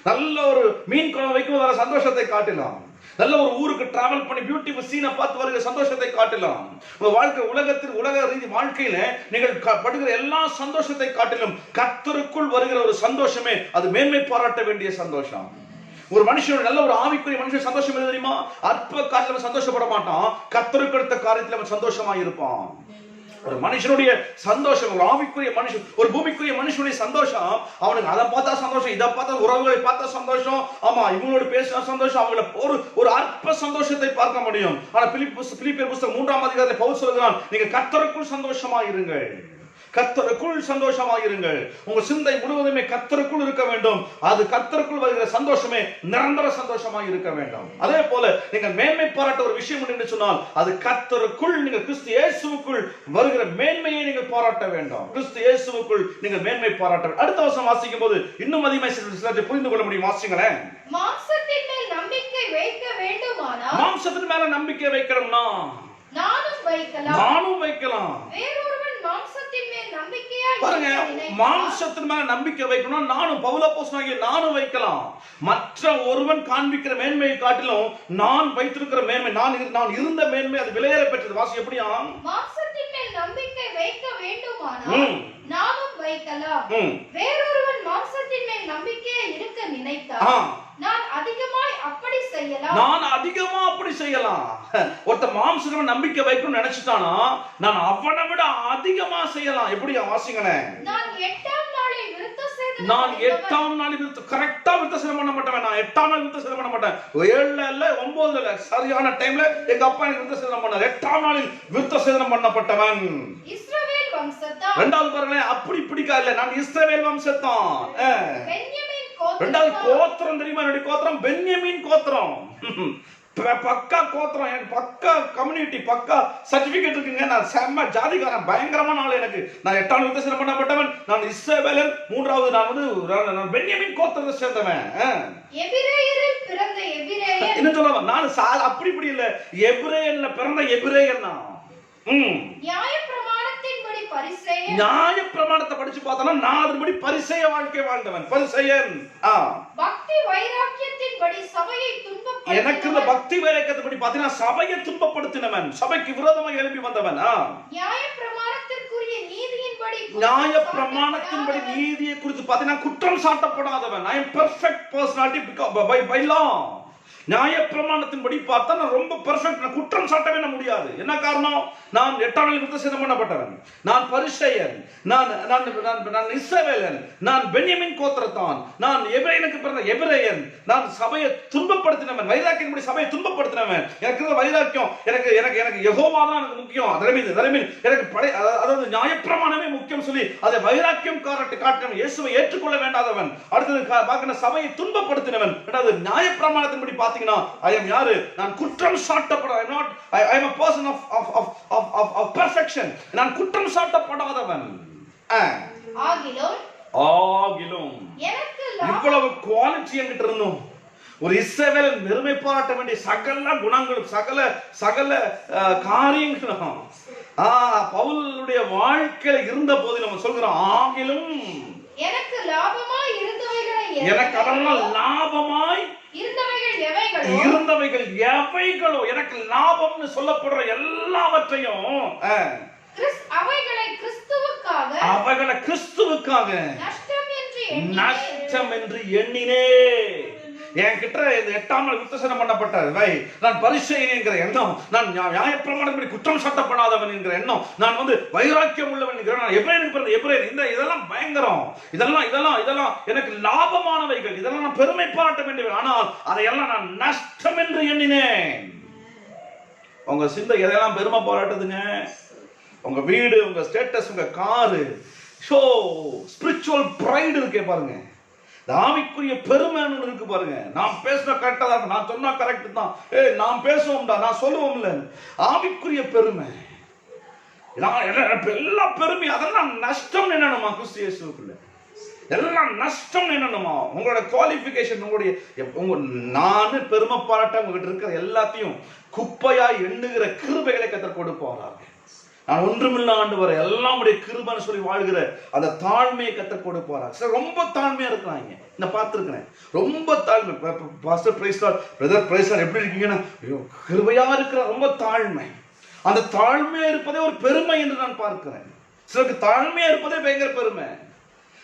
நல்ல ஒரு மீன் குழம்பு வைக்கும் போது சந்தோஷத்தை காட்டலாம். நல்ல ஒரு ஊருக்கு டிராவல் பண்ணி பியூட்டிஃபுல் சீனை பார்த்து வருகிற சந்தோஷத்தை காட்டலாம். உங்க வாழ்க்கை உலகத்தில் உலக ரீதி வாழ்க்கையில நீங்கள் படுகிற எல்லா சந்தோஷத்தை காட்டிலும் கர்த்தருக்குள் வருகிற ஒரு சந்தோஷமே அது மேன்மை பாராட்ட வேண்டிய சந்தோஷம். ஒரு மனுஷன் நல்ல ஒரு ஆவிக்குரிய மனுஷன் சந்தோஷம் எது தெரியுமா? அற்ப காரியத்தில் சந்தோஷப்பட மாட்டான், கர்த்தருக்கு அடுத்த காரியத்தில் அவன் சந்தோஷமா இருப்பான். ஒரு மனுஷனுடைய சந்தோஷம், ஒரு ஆவிக்குரிய மனுஷன், ஒரு பூமிக்குரிய மனுஷனுடைய சந்தோஷம், அவனுக்கு அதை பார்த்தா சந்தோஷம், இதை பார்த்தா உறவுகளை பார்த்தா சந்தோஷம், ஆமா இவங்களோட பேசினா சந்தோஷம், அவங்கள ஒரு அற்ப சந்தோஷத்தை பார்க்க முடியும். ஆனா பிலிப்பியர் புத்தகம் 3ஆம் அதிகாரத்தில் பவுல் சொல்கிறான், நீங்க கர்த்தருக்குள் சந்தோஷமா இருங்கள், கர்த்தருக்குள் சந்தோஷமா இருங்கள். உங்க சிந்தை முழுவதுமே கர்த்தருக்குள் இருக்க வேண்டும். அது கர்த்தருக்குள் வருகிற சந்தோஷமே நிரந்தர சந்தோஷமா இருக்க வேண்டும். அதே போல நீங்கள் மேன்மை பாராட்ட ஒரு விஷயம் என்று சொன்னால் அது கர்த்தருக்குள், நீங்கள் கிறிஸ்து இயேசுவுக்குள் வருகிற மேன்மையை நீங்கள் பாராட்ட வேண்டும். கிறிஸ்து இயேசுவுக்குள் நீங்கள் மேன்மை பாராட்ட வேண்டும். அடுத்த வசனம் வாசிக்கும் போது இன்னும் அதிகமாக சிலரை புரிந்து கொள்ள முடியும். வாசிங்களேன். மாம்சத்தின் மேல் நம்பிக்கை நம்பிக்கை வைக்க வேண்டுமானால் மாம்சத்தின் மேல நம்பிக்கை வைக்கணும்னா நானும் வைக்கலாம். வேறொருவன் மாம்சத்தின் மேல் நம்பிக்கையாய் பாருங்க, மாம்சத்தின் மேல நம்பிக்கை வைக்கணும் நானும் பவுலப்போஸ்தலனாகிய நானும் வைக்கலாம். மற்ற ஒருவன் காண்பிக்கிற மேன்மையை காட்டிலும் நான் வைத்திருக்கிற மேன்மை, நான் இருந்த மேன்மை அது விலையேற பெற்றது. வாசி எப்படியா? மாம்சத்தின் மேல் நம்பிக்கை வைக்க வேண்டுமானால் நானும் வைக்கலாம். வேறொருவன் மாம்சத்தின் மேல் நம்பிக்கையை இருக்க நினைத்தால் நான் அதிகமாய் அப்படி செய்யலாம். ஒருத்த மாம்சத்துல நம்பிக்கை வைக்கணும்னு நினைச்சிட்டானா நான் அவனை விட அதிகமா செய்யலாம். எப்படி வாசிங்களேன்? நான் 8ஆம் நாளில் கரெக்டா விருத்தசேதனம் பண்ண மாட்டேன். நான் 8ஆம் நாள் விருத்தசேதனம் பண்ண மாட்டேன். 7 இல்ல 9 இல்ல, சரியான டைம்ல எங்க அப்பா எனக்கு விருத்தசேதனம் பண்ணார். 8ஆம் நாளில் விருத்தசேதனம் பண்ணப்பட்டவன். இஸ்ரவேல் வம்சத்தான். இரண்டாவது பாருங்க, அப்படி பிடிக்கா இல்ல, நான் இஸ்ரவேல் வம்சத்தான். பென்யமீன் கோத்திரம். இரண்டாவது கோத்திரம் தெரியுமா? என்னுடைய கோத்திரம் பென்யமீன் கோத்திரம். பக்கா கோத்திரம், எனக்கு பக்கா கம்யூனிட்டி, பக்கா சர்டிபிகேட் இருக்குங்க. நான் செம்ம ஜாதிகாரன், பயங்கரமான ஆளு. எனக்கு நான் 8ஆம் நாள் விருத்தசேதனம் பண்ணப்பட்டவன். நான் இஸ்ரவேலன். மூன்றாவது நான் பென்யமீன் கோத்திரத்தை சேர்ந்தவன். எபிரேயரில் பிறந்த எபிரேயன். என்ன சொல்லுவாங்க? நான் அப்படி இல்ல, எபிரேயன்ல பிறந்த எபிரேயன் தான். நியாயப்பிரமாணத்தின்படி பரிசேயன். நியாயப்பிரமாணத்தை படிச்சு பார்த்தா நான் அதன்படி பரிசேய வாழ்க்கை வாழ்ந்தவன், பரிசேயன். பக்தி வைராக்கியத்தின்படி சபையை துன்பப்படுத்தினவன். எனக்கு இந்த பக்தி வைராக்கியத்தின்படி பார்த்தீங்கன்னா சபையை துன்பப்படுத்தினவன், சபைக்கு விரோதமாக எழுப்பி வந்தவன். நியாயப்பிரமாணத்திற்குரிய நீதியின்படி, நியாயப்பிரமாணத்தின்படி நீதியை குறித்து பார்த்தீங்கன்னா குற்றம் சாட்டப்படாதவன். I am perfect personality by law. நியாயப்பிரமாணத்தின்படி பார்த்தா நான் ரொம்ப பெர்ஃபெக்ட், நான் குற்றம் சாட்டவே முடியாது. என்ன காரணம்? நான் 8ஆம் நாளில் விருத்தசேதனம் பண்ணப்பட்டவன், நான் பரிசேயன், நான் இஸ்ரவேலன், நான் பென்யமீன் கோத்திரத்தான், நான் எபிரேயனுக்கு பிறந்த எபிரேயன். நான் சபையை துன்பப்படுத்தினவன், வைராக்கியத்தின்படி சபையை துன்பப்படுத்தினவன். எனக்கு வைராக்கியம், எனக்கு யெகோவா தான் எனக்கு முக்கியம். எனக்கு அதாவது நியாயப்பிரமாணமே முக்கியம் சொல்லி அதை வைராக்கியம் காட்டினவன், இயேசுவை ஏற்றுக்கொள்ள வேண்டாதவன். அடுத்தது பார்க்கணும், சபையை துன்பப்படுத்தினவன். அதாவது நியாயப்பிரமாணத்தின்படி பார்த்தீங்கன்னா I am யாரு? நான் குற்றம் சாட்டப்பட, I am a person of perfection. நான் குற்றம் சாட்டப்படாதவன். ஆகிலும் இவ்வளவு குவாலிட்டி என்கிட்ட இருந்தோம். ஒரு இஸ்ரவேலன் பெருமை பாராட்ட வேண்டிய சகல குணங்களும் சகல காரியங்களும் பவுலுடைய வாழ்க்கையில இருந்த போது நம்ம சொல்கிறோம், ஆகிலும் எனக்கு லாபமாய் இருந்தவைகளை, எனக்கு அதெல்லாம் லாபமாய் இருந்தவைகள் எவைகளோ, எனக்கு லாபம்னு சொல்லப்படுற எல்லாவற்றையும் அவைகளை கிறிஸ்துவுக்காக நஷ்டம் என்று எண்ணினே. என்கிட்ட இந்த 8ஆம் நாள் விருத்தசேதனம் பண்ணப்பட்ட நான் பரிசேயன் என்கிற எண்ணம், நான் நியாயப்பிரமாணப்படி குற்றம் சாட்டப்படாதவன் என்கிற எண்ணம், நான் வைராக்கியம் உள்ளவன் என்கிற, நான் எபிரேயனுக்கு பிறந்த எபிரேயன், இதெல்லாம் பயங்கரம். இதெல்லாம் எனக்கு லாபமானவைகள், இதெல்லாம் நான் பெருமை பாராட்ட வேண்டியவை. ஆனால் அதையெல்லாம் நான் நஷ்டம் என்று எண்ணினேன். உங்க சிந்தை எதையெல்லாம் பெருமை பாராட்டுதுங்க? உங்க வீடு, உங்க ஸ்டேட்டஸ், உங்க காரு, ஷோ ஸ்பிரிச்சுவல் பிரைடு இருக்கே பாருங்க, ஆவிக்குரிய பெருமைன்னு இருக்கு பாருங்க. நான் பேசினா கரெக்டா தான், நான் சொன்னா கரெக்ட் தான், நான் பேசுவோம்டா, நான் சொல்லுவோம்ல, ஆவிக்குரிய பெருமை, எல்லா பெருமை அதெல்லாம் நஷ்டம் என்னணுமா? கிறிஸ்து இயேசுவுக்குள்ள எல்லாம் நஷ்டம் என்னணுமா? உங்களோட குவாலிஃபிகேஷன், நான் பெருமை பாராட்ட உங்ககிட்ட இருக்கிற எல்லாத்தையும் குப்பையா எண்ணுகிற கிருபைகளை கர்த்தர் கொடுப்பாராக. நான் ஒன்றுமில்ல ஆண்டவரே, எல்லாம் உடைய கிருபைன்னு சொல்லி வாழ்கிற அந்த தாழ்மையை கர்த்தர் கொடுப்பாராக. சார் ரொம்ப தாழ்மையா இருக்கிறாங்க, நான் பார்த்துருக்கிறேன். ரொம்ப தாழ்மை. Pastor price Lord, brother price Lord, எப்படி இருக்கீங்கன்னா கிருபையா இருக்கிற ரொம்ப தாழ்மை. அந்த தாழ்மையா இருப்பதே ஒரு பெருமை என்று நான் பார்க்கிறேன். சிலருக்கு தாழ்மையா இருப்பதே பயங்கர பெருமை.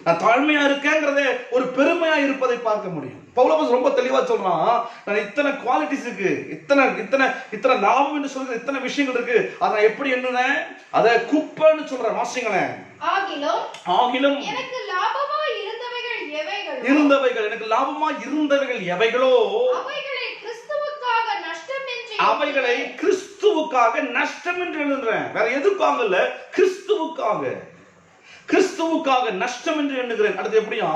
நான் தாழ்மையா இருக்கேங்கிறதே ஒரு பெருமையா இருப்பதை பார்க்க முடியும். பவுலோஸ் ரொம்ப தெளிவா சொல்றான், நான் இத்தனை குவாலிட்டிஸ் இருக்கு, இத்தனை லாபம் என்று சொல்ற இத்தனை விஷயங்கள் இருக்கு, அதை எப்படி எண்ணுனேன்? அதை குப்பைன்னு சொல்றேன். வாசிங்களேன். ஆகிலும் எனக்கு லாபமாய் இருந்தவைகள் எவைகளோ அவைகளை கிறிஸ்துவுக்காக நஷ்டம் என்று எழுதுறேன். வேற எதுக்காக இல்ல, கிறிஸ்துவுக்காக நஷ்டம் என்று எண்ணுகிறேன். அடுத்து எப்படியா?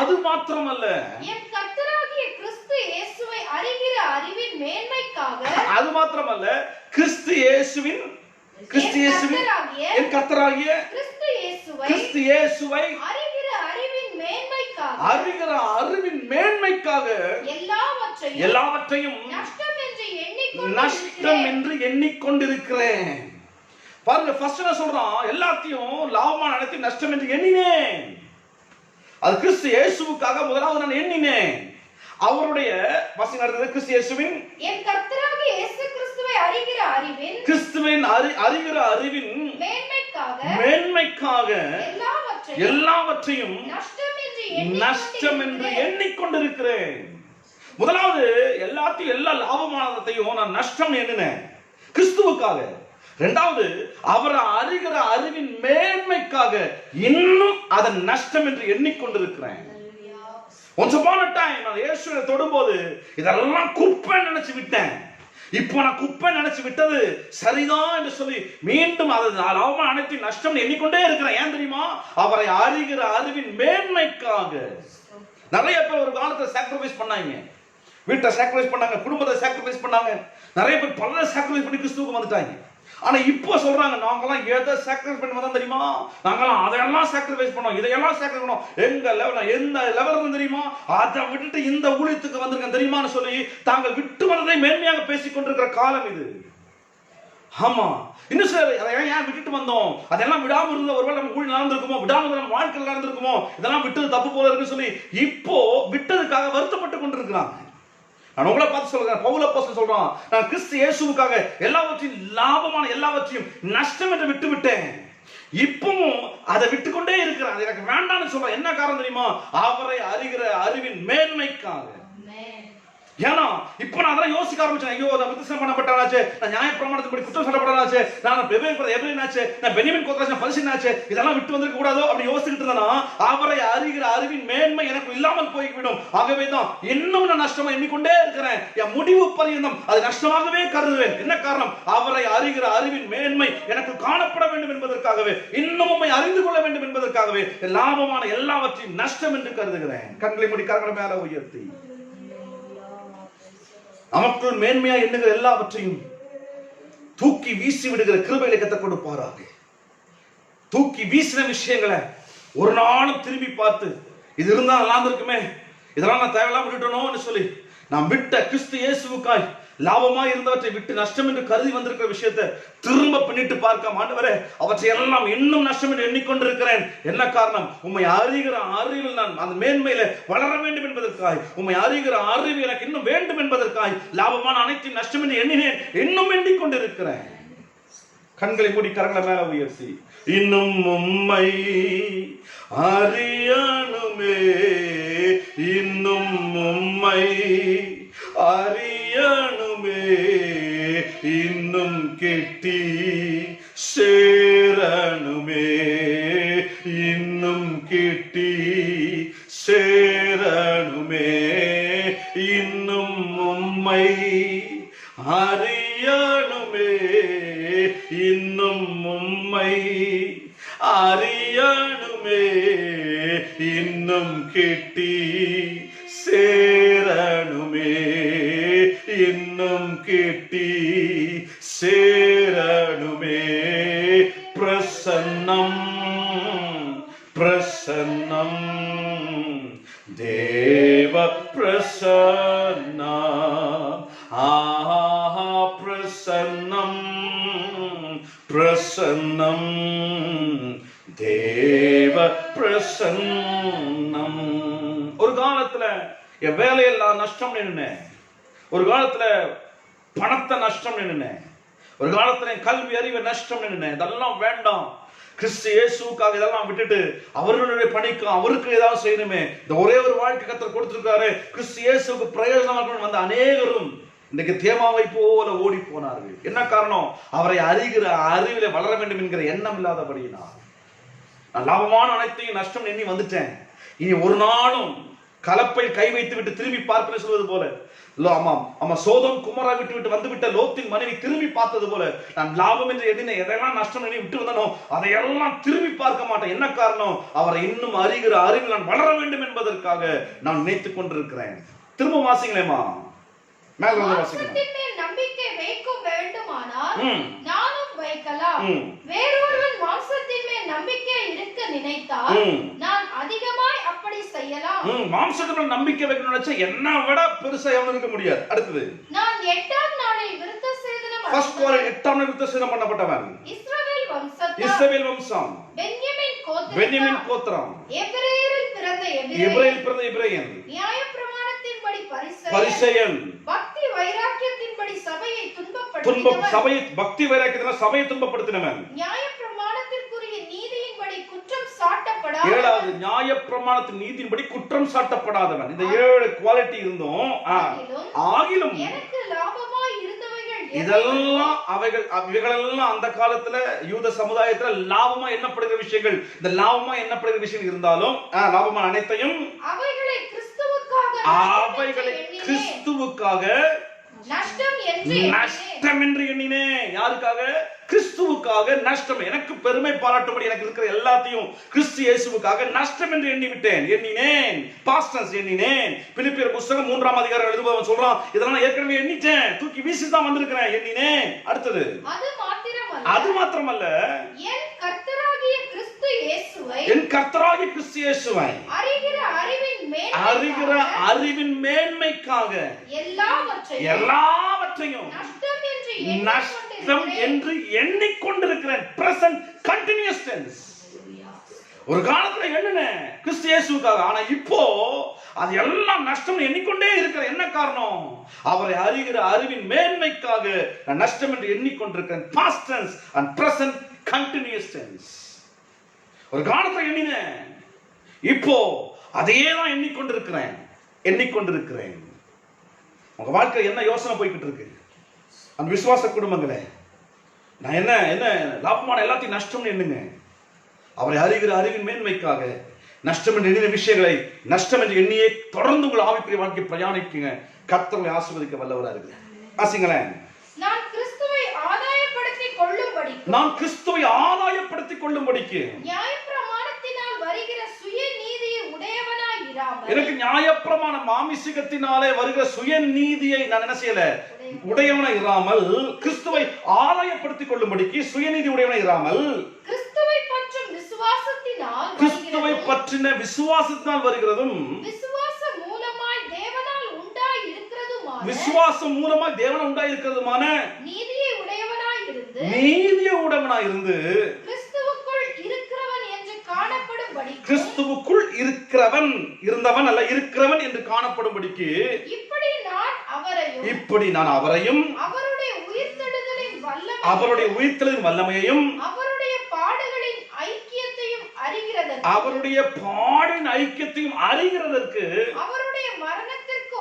அது மாத்திரமல்ல, என் கர்த்தராகிய கிறிஸ்து இயேசுவை அறிகிற அறிவின் மேன்மைக்காக, அது மாத்திரமல்ல, கிறிஸ்து இயேசுவின் என் கர்த்தராகிய கிறிஸ்து இயேசுவை அறிகிற அறிவின் மேன்மைக்காக அறிகிற அறிவின் மேன்மைக்காக எல்லாவற்றையும் நஷ்டம் என்று எண்ணிக்கொண்டிருக்கிறேன். பாருங்க, ஃபர்ஸ்ட் என்ன சொல்றான்? எல்லாத்தையும் லாபமான அனைத்தையும் நஷ்டம் என்று எண்ணினேன். அது கிறிஸ்து இயேசுவுக்காக முதலாவது நான் எண்ணினேன். அவருடைய வசனம் நடந்தது. கிறிஸ்து இயேசுவின் என் கர்த்தராகிய இயேசு கிறிஸ்துவை அறிகிற அறிவின் கிறிஸ்துவின் அறிகிற அறிவின் மேன்மைக்காக எல்லாவற்றையும் நஷ்டம் என்று எண்ணிக்கொண்டிருக்கிறேன். முதலாவது எல்லாத்தையும் எல்லா லாபமானதையும் நான் நஷ்டம் எண்ணினேன் கிறிஸ்துவுக்காக. இரண்டாவது, அவரை அறிகிற அறிவின் மேன்மைக்காக இன்னும் அதன் நஷ்டம் என்று எண்ணிக்கொண்டிருக்கிறேன். Once upon a time நான் இயேசுவை தொடும்போது இதெல்லாம் குப்பை நினைச்சு விட்டேன். இப்போ நான் குப்பை நினைச்சு விட்டது சரிதான் என்று சொல்லி மீண்டும் அது லாபமான அனைத்தையும் நஷ்டம் எண்ணிக்கொண்டே இருக்கிறேன். ஏன் தெரியுமா? அவரை அறிகிற அறிவின் மேன்மைக்காக. நிறைய பேர் ஒரு காலத்துல சாக்ரிஃபைஸ் பண்ணாங்க, வீட்டை சாக்ரிஃபைஸ் பண்ணாங்க, குடும்பத்தை சாக்ரிஃபைஸ் பண்ணாங்க, நிறைய பேர் பல சாக்ரிஃபைஸ் பண்ணி கிறிஸ்துவுக்கு வந்துட்டாங்க. ஆனா இப்போ சொல்றாங்க, நாங்கெல்லாம் எதை சாக்ரிஃபைஸ் பண்ணி வந்தோம் தெரியுமா? நாங்கெல்லாம் அதையெல்லாம் சாக்ரிஃபைஸ் பண்ணோம், இதையெல்லாம் சாக்ரிஃபைஸ் பண்ணோம். எங்க லெவல்ல எந்த லெவல் தெரியுமா? அதை விட்டுட்டு இந்த ஊழியத்துக்கு வந்திருக்கேன் தெரியுமான்னு சொல்லி தாங்கள் விட்டு வந்ததை மேன்மையாக பேசிக் கொண்டிருக்கிற காலம் இது. ஆமா, இன்னும் சார் அதை ஏன் விட்டுட்டு வந்தோம், அதெல்லாம் விடாம இருந்த ஒருவேளை நம்ம ஊழியம் நடந்திருக்குமோ, விடாம நம்ம வாழ்க்கையில் நடந்திருக்குமோ, இதெல்லாம் விட்டது தப்பு போல இருக்குன்னு சொல்லி இப்போ விட்டதுக்காக வருத்தப்பட்டு கொண்டிருக்கிறாங்க. நான் உங்களை பார்த்து சொல்றேன், பவுல் அப்போஸ்தலன் சொல்றான், நான் கிறிஸ்து இயேசுவுக்காக எல்லாவற்றையும் லாபமான எல்லாவற்றையும் நஷ்டம் என்று விட்டு விட்டேன். இப்பவும் அதை விட்டுக்கொண்டே இருக்கிறேன். அது எனக்கு வேண்டாம்னு சொல்றேன். என்ன காரணம் தெரியுமா? அவரை அறிகிற அறிவின் மேன்மைக்காக. ஏன்னா இப்ப நான் அதெல்லாம் யோசிக்க ஆரம்பிச்சேன். ஐயோ, நான் வித்தியாசம் பண்ணப்பட்டாச்சு, நான் நியாயப்பிரமாணத்தின்படி குற்றம் சொல்லப்பட்டாச்சு, நான் எபிரேயனாச்சு, நான் பென்யமீன் கோத்திரத்தானாச்சு, பரிசேயனாச்சு, இதெல்லாம் விட்டு வந்திருக்க கூடாதோ அப்படி யோசிச்சுட்டு இருந்தேன்னா அவரை அறிகிற அறிவின் மேன்மை எனக்கு இல்லாமல் போய்விடும். ஆகவே தான் இன்னும் நான் நஷ்டமா எண்ணிக்கொண்டே இருக்கிறேன். என் முடிவு பரியந்தம் அது நஷ்டமாகவே கருதுவேன். என்ன காரணம்? அவரை அறிகிற அறிவின் மேன்மை எனக்கு காணப்பட வேண்டும் என்பதற்காகவே, இன்னும் உம்மை அறிந்து கொள்ள வேண்டும் என்பதற்காகவே லாபமான எல்லாவற்றையும் நஷ்டம் என்று கருதுகிறேன். கண்களை மூடி கரங்களை மேல உயர்த்தி நமக்குள் மேன்மையா எண்ணுகிற எல்லாவற்றையும் தூக்கி வீசி விடுகிற கிருபையை கத்த கொடுப்பாராக. தூக்கி வீசின விஷயங்களை ஒரு நாளும் திரும்பி பார்த்து இது இருந்தா நல்லா இருக்குமே, இதெல்லாம் நான் தேவையில்லாம விட்டுட்டோம்னு சொல்லி நாம் விட்ட கிறிஸ்து இயேசுவுக்காய் லாபமா இருந்தவற்றை விட்டு நஷ்டம் என்று கருதி வந்திருக்கிற விஷயத்தை திரும்ப பின்னிட்டு பார்க்க, ஆண்டவரே அவற்றை எல்லாம் இன்னும் நஷ்டம் என்று எண்ணிக்கொண்டிருக்கிறேன். என்ன காரணம்? உம்மை அறிகிற அறிவில் நான் அந்த மேன்மையில வளர வேண்டும் என்பதற்காய், உம்மை அறிகிற அறிவு எனக்கு இன்னும் வேண்டும் என்பதற்காய் லாபமான அனைத்தையும் நஷ்டம் என்று எண்ணினேன், இன்னும் எண்ணிக்கொண்டிருக்கிறேன். கண்களை மூடி கரங்களை மேல உயர்த்தி இன்னும் உம்மை அறியணுமே, இன்னும் உம்மை அறியணுமே, இன்னும் கெட்டி சேரணுமே, இன்னும் கெட்டி சேரணுமே, இன்னும் உம்மை அறியணுமே, இன்னும் உம்மை அறியணுமே, இன்னும் கெட்டி சேரணுமே, இன்னும் கெட்டி சேரணுமே. பிரசன்னம் பிரசன்னம் தேவ பிரசன்னம், ஆஹா பிரசன்னம் பிரசன்னம் தேவ பிரசன்னம். ஒரு காலத்துல என் வேலையெல்லாம் நஷ்டம் நின்னுனேன், ஒரு காலத்துல பணத்தை நஷ்டம் நின்னுனேன், ஒரு காலத்துல என் கல்வி அறிவை நஷ்டம் நின்னுனேன். இதெல்லாம் வேண்டாம், கிறிஸ்து இயேசுக்காக இதெல்லாம் விட்டுட்டு அவர்களுடைய பணிக்கு அவருக்கு ஏதாவது செய்யணுமே, இந்த ஒரே ஒரு வாழ்க்கை கர்த்தர் கொடுத்திருக்காரு, கிறிஸ்து இயேசுக்கு பிரயோஜனமாக வந்த அநேகரும் இன்னைக்கு தேமாவை போல ஓடி போனார்கள். என்ன காரணம்? அவரை அறிகிற அறிவில வளர வேண்டும் என்கிற எண்ணம் இல்லாதபடியினால். நான் லாபமான அனைத்தையும் நஷ்டம் எண்ணி வந்துட்டேன். இனி ஒரு நாளும் கலப்பை கை வைத்து விட்டு திரும்பி பார்ப்பேன் சொல்வது போல, சோதோம் குமாரை விட்டு வந்து விட்ட லோத்தின் மனைவி திரும்பி பார்த்தது போல, நான் லாபம் என்று எண்ணின எதையெல்லாம் நஷ்டம் எண்ணி விட்டு வந்தனோ அதையெல்லாம் திரும்பி பார்க்க மாட்டேன். என்ன காரணம்? அவரை இன்னும் அறிகிற அறிவில் நான் வளர வேண்டும் என்பதற்காக நான் நினைத்துக் கொண்டிருக்கிறேன். திரும்ப வாசிங்களேமா, மேல வந்து வாசிக்கலாம். நம்பிக்கை வைக்க வேண்டுமானால் நானும் வைக்கலாம். வேறொருவன் மாம்சத்தின் மேல் நம்பிக்கை இருக்க நினைத்தால் நான் அதிகமாய் அப்படி செய்யலாம். மாம்சத்துல நம்பிக்கை வைக்கணும்னு நினைச்சா என்ன விட பெருசா எவனும் இருக்க முடியாது. அடுத்தது, நான் 8ஆம் நாளில் விருத்த சேதனம் ஃபர்ஸ்ட் வார் 8ஆம் நாள் விருத்த சேதனம் பண்ணப்பட்டவன். இஸ்ரவேல் வம்சத்தார், இஸ்ரவேல் வம்சம், பென்யமீன் கோத்திரம், எபிரேயரில் பிறந்த எபிரேயன், நியாயப்பிரமாணத்தின்படி பரிசேயன், பக்தி வைராக்கியத்தின்படி சபையை பக்தி வைராக்கியத்தினால சபையை துன்பப்படுத்தினவன், நியாயப்பிரமாணத்திற்குரிய நீதியின்படி குற்றம் சாட்டப்படாதவன். ஏழாவது, நியாயப்பிரமாணத்தின் நீதியின்படி குற்றம் சாட்டப்படாதவன். இந்த 7 குவாலிட்டி இருந்தும் ஆகிலும் எனக்கு லாபமாய் இருந்தவைகள் இதெல்லாம் இவைகளெல்லாம் அந்த காலத்துல யூத சமுதாயத்துல லாபமா எண்ணப்படுகிற விஷயங்கள். இந்த லாபமா எண்ணப்படுகிற விஷயங்கள் இருந்தாலும் லாபமா அனைத்தையும் அவைகளை கிறிஸ்துவுக்காக நஷ்டம் என்று எண்ணினேன். யாருக்காக? கிறிஸ்துவுக்காக நஷ்டம். எனக்கு பெருமை பாராட்டும்படி எனக்கு இருக்கிற எல்லாத்தையும் கிறிஸ்து இயேசுவுக்காக நஷ்டம் என்று எண்ணினேன். பாஸ்டர்ஸ் எண்ணினேன். பிலிப்பியர் புத்தகம் 3ஆம் அதிகாரம் எழுதுபவன் சொல்றான், இதெல்லாம் ஏற்கனவே எண்ணிட்டேன், தூக்கி வீசி தான் வந்திருக்கிறேன், எண்ணினேன். அடுத்தது, அது மாத்திரமல்ல, என் கர்த்தராகிய கிறிஸ்து இயேசுவை அறிகிற அறிவின் மேன்மைக்காக எல்லாவற்றையும் நஷ்டம் என்று எண்ணிக்கொண்டிருக்கிறேன். Present continuous tense. ஒரு காலத்துல எண்ணினேன் கிறிஸ்து இயேசுவுக்காக, ஆனா இப்போ அது எல்லாம் நஷ்டம் எண்ணிக்கொண்டே இருக்கிறேன். என்ன காரணம்? அவரை அறிகிற அறிவின் மேன்மைக்காக நான் நஷ்டம் என்று எண்ணிக்கொண்டிருக்கிறேன். Past tense and present continuous tense. ஒரு காலத்துல எண்ணினேன், இப்போ அதையே தான் எண்ணிக்கொண்டிருக்கிறேன். உங்க வாழ்க்கை என்ன யோசனை போய்கிட்டு இருக்கு? அந்த விசுவாச குடும்பங்களே, நான் என்ன லாபமான எல்லாத்தையும் நஷ்டம் எண்ணுங்க. அவரை அறிகிற அறிவின் மேன்மைக்காக நஷ்டம் என்று எண்ணின விஷயங்களை நஷ்டம் என்று எண்ணியே தொடர்ந்து உங்கள் ஆவிக்குரிய வாழ்க்கை பிரயாணிக்குங்க. கர்த்தரை ஆசீர்வதிக்க வல்லவரா இருக்கு. ஆசிங்களேன், நான் கிறிஸ்துவை ஆதாயப்படுத்திக் கொள்ளும்படிக்கு நியாயப்பிரமாணத்தினால் வருகிற சுயநீதியை உடையவனாய் இராமல், எனக்கு நியாயப்பிரமாண மாமிசிகத்தினாலே வருகிற சுயநீதியை நான் என்ன செய்யல, உடையவனாய் இராமல், கிறிஸ்துவை ஆதாயப்படுத்திக் கொள்ளும்படிக்கு சுயநீதி உடையவனாய் இராமல், கிறிஸ்துவை பற்றின விசுவாசத்தினால் வருகிறதும், விசுவாசம் மூலமாய் தேவனால் உண்டாய் இருக்கிறதுமான நீதியை உடையவனாய் இருந்து கிறிஸ்துவுக்குள் இருக்கிறவன் என்று காணப்படும்படி, கிறிஸ்துவுக்குள் இருந்தவன் அல்ல இருக்கிறவன் என்று காணப்படும்படிக்கு, இப்படி நான் அவரையும் அவருடைய உயிர்த்தெழுதலின் வல்லமையையும் அவருடைய பாடுகளின் ஐக்கியத்தையும் அறிகிறதற்கு அவருடைய மரணத்திற்கு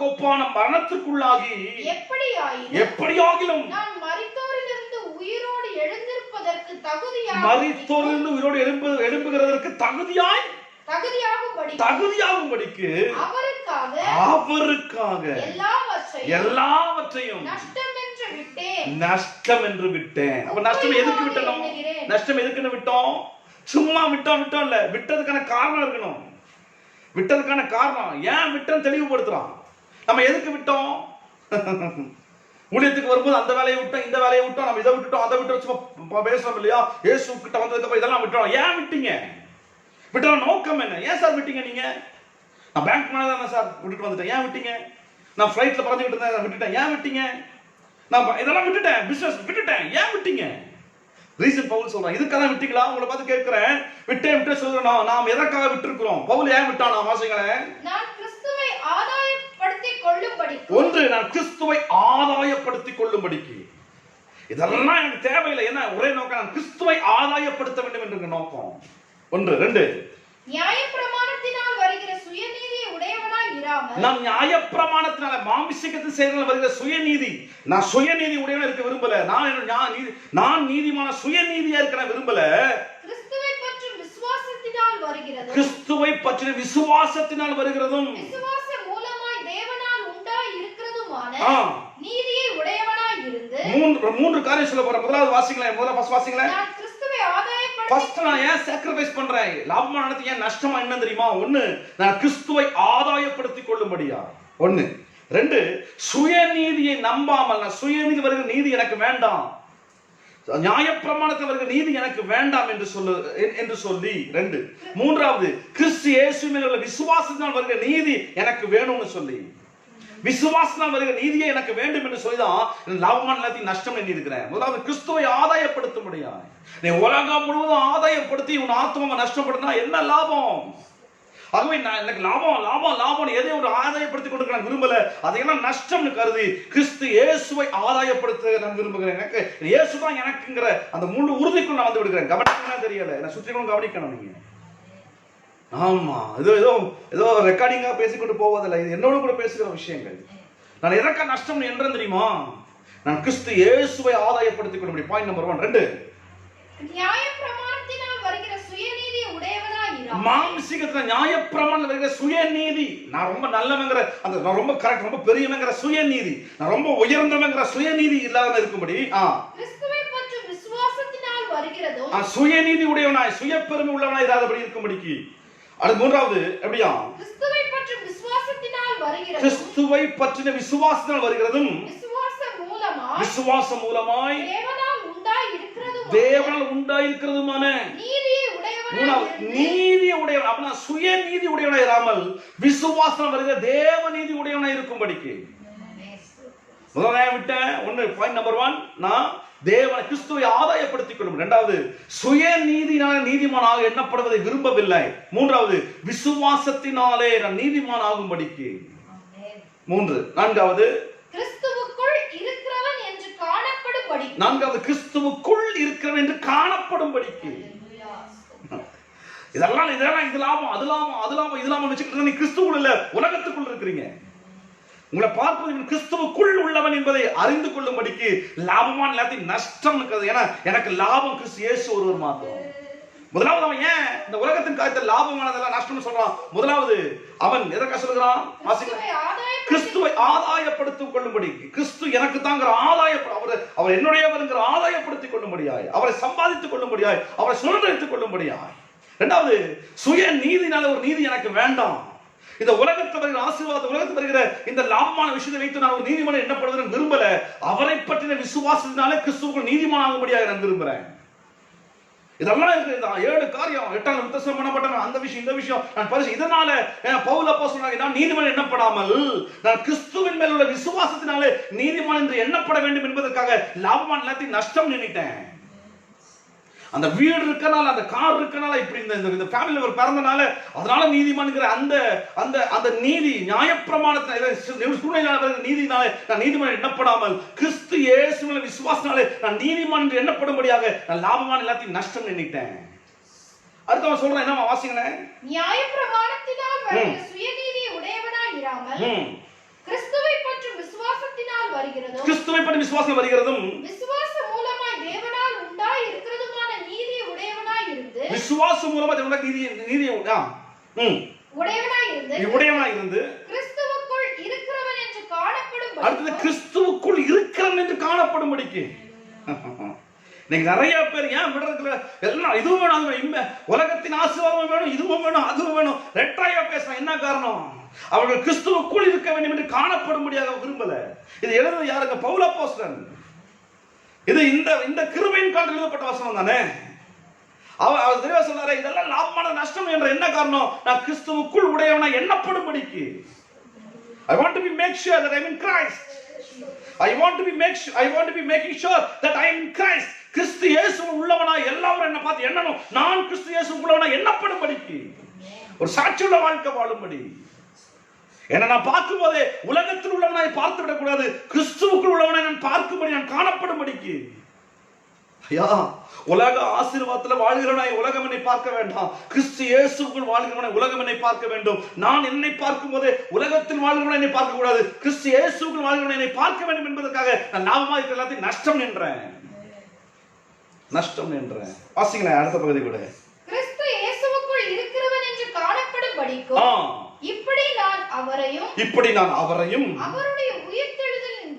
ஒப்பான மரணத்திற்குள்ளாகி எப்படியாகிலும் நான் மரித்தோரிலிருந்து உயிரோடு எழும்புகிறதற்கு தகுதியாகும்படிக்கு அவருக்காக எல்லாவற்றையும் நஷ்டம் என்று விட்டேன். அப்ப நஷ்டம் எதுக்கு விட்டோம்? நஷ்டம் எதுக்குன்னு விட்டோம்? சும்மா விட்டோம் இல்ல, விட்டதுக்கான காரணம் இருக்கணும். விட்டதுக்கான காரணம் ஏன் விட்டோம் தெளிவுபடுத்துறான். நம்ம எதுக்கு விட்டோம்? ஊழியத்துக்கு வரும்போது அந்த வேலையை விட்டோம், இந்த வேலையை விட்டோம், நம்ம இதை விட்டுட்டோம், அதை விட்டு சும்மா பேசுறோம் இல்லையா? இயேசு கிட்ட வந்ததுக்கு அப்புறம் இதெல்லாம் விட்டோம். ஏன் விட்டீங்க? விட்டோட நோக்கம் என்ன? ஏன் சார் விட்டீங்க? நீங்க நான் பேங்க் மேனேஜர் சார் விட்டுட்டு வந்துட்டேன், ஏன் விட்டீங்க? நான் ஃப்ளைட்ல பறந்துகிட்டு இருந்தேன் விட்டுட்டேன், ஏன் விட்டீங்க? நான் இதெல்லாம் விட்டுட்டேன், பிசினஸ் விட்டுட்டேன், ஏன் விட்டீங்க? ரீசன் பவுல் சொல்றான். இதுக்காக விட்டீங்களா? உங்களை பார்த்து கேட்கிறேன். விட்டு சொல்றோம். நாம் எதற்காக விட்டுருக்கிறோம்? பவுல் ஏன் விட்டானா? வாசிங்களேன். நான் கிறிஸ்துவை ஆதாயப்படுத்திக் கொள்ளும்படிக்கு. ஒன்று, நான் கிறிஸ்துவை ஆதாயப்படுத்திக் கொள்ளும்படிக்கு. இதெல்லாம் எனக்கு தேவையில்லை. என்ன ஒரே நோக்கம்? நான் கிறிஸ்துவை ஆதாயப்படுத்த வேண்டும் என்ற நோக்கம். ஒன்று. ரெண்டு, நியாயப்பிரமாணத்தினால் வருகிற சுயநீதியை உடையவனாய் இராமல், நான் நியாயப்பிரமாணத்தினால மாம்சீகத்தின் செயல்கள் வருகிற சுயநீதி, நான் சுயநீதி உடையவனா இருக்க விரும்பல. நான் நீதிமான சுயநீதியா இருக்க விரும்பல. கிறிஸ்துவை பற்றும் விசுவாசத்தினால் வருகிறது, கிறிஸ்துவை பற்றின விசுவாசத்தினால் வருகிறதும், விசுவாசம் மூலமாய் தேவனால் உண்டாய் இருக்கிறதுமான நீதியை உடையவனாய் இருந்து. மூன்று காரியம் சொல்ல போறேன். முதலாவது வாசிங்களேன். ஃபர்ஸ்ட் வாசிங்களேன். நான் கிறிஸ்துவை ஆதாயப்படுத்தி, ஃபர்ஸ்ட் நான் ஏன் சாக்ரிஃபைஸ் பண்றேன்? லாபமா நடத்தி ஏன் நஷ்டமா என்ன தெரியுமா? ஒன்னு, நான் கிறிஸ்துவை ஆதாயப்படுத்திக் கொள்ளும்படியா. ஒன்னு. ரெண்டு, சுயநீதியை நம்பாமல், நான் சுயநீதி வருகிற நீதி எனக்கு வேண்டாம். நியாயப்பிரமாணத்தில் வருகிற நீதி எனக்கு வேண்டாம் என்று சொல்லி 2. மூன்றாவது கிறிஸ்து இயேசு மேல் உள்ள விசுவாசத்தினால் வருகிற நீதி எனக்கு வேணும்னு சொல்லி, விசுவாசத்தினால் வருகிற நீதியே எனக்கு வேண்டும் என்று சொல்லிதான் லாபமான எல்லாத்தையும் நஷ்டம் எண்ணி இருக்கிறேன். முதலாவது கிறிஸ்துவை ஆதாயப்படுத்த முடியாது. நீ உலகம் முழுவதும் ஆதாயப்படுத்தி உன் ஆத்மாவை நஷ்டப்படுத்தினா என்ன லாபம்? ஆகவே நான் எனக்கு லாபம் லாபம் லாபம் எதை ஒரு ஆதாயப்படுத்தி கொண்டு நான் விரும்பல, அதையெல்லாம் நஷ்டம்னு கருதி கிறிஸ்து இயேசுவை ஆதாயப்படுத்த நான் விரும்புகிறேன். எனக்கு இயேசு தான் எனக்குங்கிற அந்த முழு உறுதிக்குள் நான் வந்து விடுகிறேன். கவனிக்கணும் தெரியல, என்ன சுற்றிக்கணும் கவனிக்கணும் நீங்க. ஆமா, ஏதோ ஏதோ ஏதோ ரெக்கார்டிங்கா பேசிக்கொண்டு போவதில்லை, இது என்னோட கூட பேசுகிற விஷயங்கள். நான் எதற்கா நஷ்டம் என்றேன் தெரியுமா? நான் கிறிஸ்து இயேசுவை ஆதாயப்படுத்திக் கொள்ள முடியும். Point number 1. 2, நியாயப்பிரமாணத்தினால் வருகிற சுயநீதி உடையவனாய் இராமல், மாம்சீகத்துல நியாயப்பிரமாணத்தில் வருகிற சுயநீதி, நான் ரொம்ப நல்லவங்கிற அந்த நான் ரொம்ப கரெக்ட் ரொம்ப பெரியவங்கிற சுயநீதி, நான் ரொம்ப உயர்ந்தவங்கிற சுயநீதி இல்லாம இருக்கும்படி கிறிஸ்துவை பற்றும் விசுவாசத்தினால் வருகிறதோ சுயநீதி உடையவனாய் சுயப்பெருமை உள்ளவனாய் இராதபடி இருக்கும்படிக்கு. அடுத்து 3வது எப்படியா? கிறிஸ்துவை பற்றும் விசுவாசத்தினால் வருகிறதும், கிறிஸ்துவை பற்றின விசுவாசத்தினால் வருகிறதும், விசுவாசம் மூலமாய் தேவனால் உண்டாயிருக்கிறதுமான நீதியை உடையவன். அப்படின்னா சுயநீதி உடையவனாய் இராமல் விசுவாசம் வருகிற தேவ நீதி உடையவனாய் இருக்கும்படிக்கு. முதல்ல விட்டேன் 1. பாயிண்ட் நம்பர் 1, நான் தேவனை கிறிஸ்துவை ஆதாயப்படுத்திக் கொள்ளும். 2வது சுயநீதினால நீதிமானாக எண்ணப்படுவதை விரும்பவில்லை. 3வது விசுவாசத்தினாலே நான் நீதிமான் ஆகும்படிக்கு. 3. 4வது கிறிஸ்துவுக்குள் இருக்கிறவன் என்று காணப்படும்படி. 4வது கிறிஸ்துவுக்குள் இருக்கிறவன் என்று காணப்படும்படிக்கு. இதெல்லாம் இது லாபம் அது லாபம் அது லாபம் இது லாபம் வச்சுக்கிட்டு நீ கிறிஸ்துவுக்குள் இல்ல உலகத்துக்குள் இருக்கிறீங்க. உங்களை பார்ப்பது கிறிஸ்துவுக்குள் உள்ளவன் என்பதை அறிந்து கொள்ளும்படிக்கு லாபமான எல்லாத்தையும் நஷ்டம் இருக்கிறது. ஏன்னா எனக்கு லாபம் கிறிஸ்து இயேசு ஒருவர் மாத்திரம். முதலாவது அவன் ஏன் இந்த உலகத்தின் காரியத்தில் லாபமானதெல்லாம் நஷ்டம் சொல்றான்? முதலாவது அவன் எதற்காக சொல்கிறான்? கிறிஸ்துவை ஆதாயப்படுத்திக் கொள்ளும்படி. கிறிஸ்து எனக்கு தாங்கிற அவர் என்னுடையவர் ஆதாயப்படுத்திக் கொள்ளும்படியாய், அவரை சம்பாதித்துக் கொள்ளும்படியாய், அவரை சுதந்திரித்துக் கொள்ளும்படியாய். 2வது சுய நீதினால ஒரு நீதி எனக்கு வேண்டாம். இந்த உலகத்தில் வருகிற ஆசீர்வாதம், உலகத்தில் வருகிற இந்த லாபமான விஷயத்தை வைத்து நான் ஒரு நீதிமான எண்ணப்படுவதை விரும்பல. அவரை பற்றின விசுவாசத்தினாலே கிறிஸ்துவுக்குள் நீதிமான் ஆகும்படியாக நான் விரும்புறேன். இதெல்லாம் இருக்கு. 7 காரியம் 8ஆம் வித்தியாசம் பண்ணப்பட்டவன் அந்த விஷயம் இந்த விஷயம் நான் பரிசு. இதனால பவுல் அப்போஸ்தலன் நான் நீதிமான் எண்ணப்படாமல் நான் கிறிஸ்துவின் மேல் உள்ள விசுவாசத்தினாலே நீதிமான் என்று எண்ணப்பட வேண்டும் என்பதற்காக லாபமான எல்லாத்தையும் நஷ்டம் நினைத்தேன். அந்த வீடு இருக்கனால, அந்த கார் இருக்கனால, இப்படி இந்த ஃபேமிலியில் ஒரு பிறந்தனால அதனால நீதிமான்கிற அந்த அந்த அந்த நீதி நியாயப்பிரமாணத்தினால சூழ்நிலை நீதினாலே நான் நீதிமான் எண்ணப்படாமல் கிறிஸ்து இயேசுவின் விசுவாசனாலே நான் நீதிமான் என்று எண்ணப்படும்படியாக நான் லாபமான எல்லாத்தையும் நஷ்டம் நினைத்தேன். அடுத்து அவன் சொல்றான், என்ன வாசிங்களேன்? நியாயப்பிரமாணத்தினால் வருகிற சுயநீதி உடையவனாய் இராமல் கிறிஸ்துவை பற்றும் விசுவாசத்தினால் வருகிறதும், கிறிஸ்துவை பற்றி விசுவாசம் வருகிறதும், விசுவாசம் மூலமாய் தேவனால் உண்டாய் இருக்கிறதுமான நீதி உடையவனாய் இருந்து, விசுவாசம் மூலமா தேவனால் நீதியை உடையவனாய் இருந்து கிறிஸ்துவுக்குள் இருக்கிறவன் என்று காணப்படும்படி. அடுத்து கிறிஸ்துவுக்குள் இருக்கிறவன் என்று காணப்படும்படிக்கு. நீங்க நிறைய பேர் ஏன் விடுறதுல எல்லாம் இதுவும் வேணும் அது வேணும், உலகத்தின் ஆசீர்வாதம் வேணும், இதுவும் வேணும் அதுவும் வேணும், ரெட்டாயா பேசுறான். என்ன காரணம்? அவர்கள் கிறிஸ்துவுக்குள் இருக்க வேண்டும் என்று காணப்படும்படியாக விரும்பல. இது எழுதுறது யாருங்க? பவுல் அப்போஸ்தலன். இது இந்த கிருபையின் காலத்தில் எழுதப்பட்ட வசனம் தானே. அவர் தெளிவா சொல்றாரு, இதெல்லாம் லாபமான நஷ்டம் என்ற என்ன காரணம்? நான் கிறிஸ்துவுக்குள் உடையவனா எண்ணப்படும்படிக்கு. I want to be make sure that I am in Christ. I want to be making sure that I am in Christ. கிறிஸ்து இயேசுவுக்குள் உள்ளவனா எல்லாரும் என்ன பார்த்து எண்ணணும், நான் கிறிஸ்து இயேசுவுக்குள் உள்ளவனா எண்ணப்படும்படிக்கு, ஒரு சாட்சியுள்ள வாழ்க்கை வாழும்படி. ஏன்னா நான் பார்க்கும் போதே உலகத்தில் உள்ளவனாய் பார்த்து விடக்கூடாது, கிறிஸ்துவுக்குள் உள்ளவனை நான் பார்க்கும்படி, நான் காணப்படும்படிக்கு. ஐயா, உலக ஆசீர்வாதத்துல வாழ்கிறவனாய் உலகம் என்னை பார்க்க வேண்டாம், கிறிஸ்து இயேசுவுக்குள் வாழ்கிறவனாய் உலகம் என்னை பார்க்க வேண்டும். நான் என்னை பார்க்கும் போதே உலகத்தில் வாழ்கிறவனை என்னை பார்க்க கூடாது, கிறிஸ்து இயேசுவுக்குள் வாழ்கிறவனை என்னை பார்க்க வேண்டும் என்பதற்காக நான் லாபமா இருக்கிற எல்லாத்தையும் நஷ்டம் நின்றேன். வாசிங்களேன் அடுத்த பகுதி கூட. கிறிஸ்து இயேசுவுக்குள் இருக்கிறவன் என்று காணப்படும்படிக்கும் இப்படி நான் அவரையும் அவருடைய உயிர்த்தெழுதலின்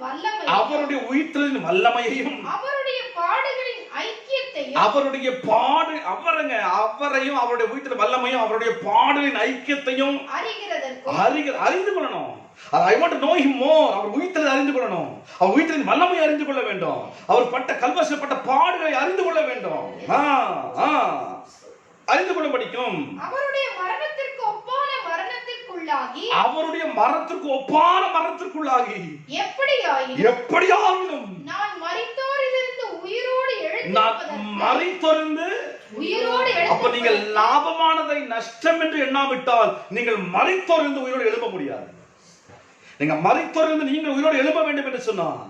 வல்லமையையும் அவருடைய பாடுகளின் ஐக்கியத்தையும் அவருடைய உயிர்த்தெழுதலின் வல்லமையும் அவருடைய பாடுகளின் ஐக்கியத்தையும் இருப்பதற்கும் அறிந்து கொள்ளணும். I want to know him more. அவர் உயிர்த்தெழுதலை அறிந்து கொள்ளணும். அவர் உயிர்த்தெழுதலின் வல்லமையை அறிந்து கொள்ள வேண்டும். அவர் பட்ட கல்வசப்பட்ட பாடுகளை அறிந்து கொள்ள வேண்டும். அறிந்து கொள்ள படிக்கும். அவருடைய மரணத்திற்கு ஒப்பான மரணத்திற்குள்ளாகி எப்படியாயினும் நான் மரித்தோரிலிருந்து உயிரோடு அப்ப நீங்கள் லாபமானதை நஷ்டம் என்று எண்ணாவிட்டால் நீங்கள் மரித்தோரிலிருந்து உயிரோடு எழுப்ப முடியாது. நீங்க மரித்தோரிலிருந்து நீங்கள் உயிரோடு எழுப்ப வேண்டும் என்று சொன்னால்,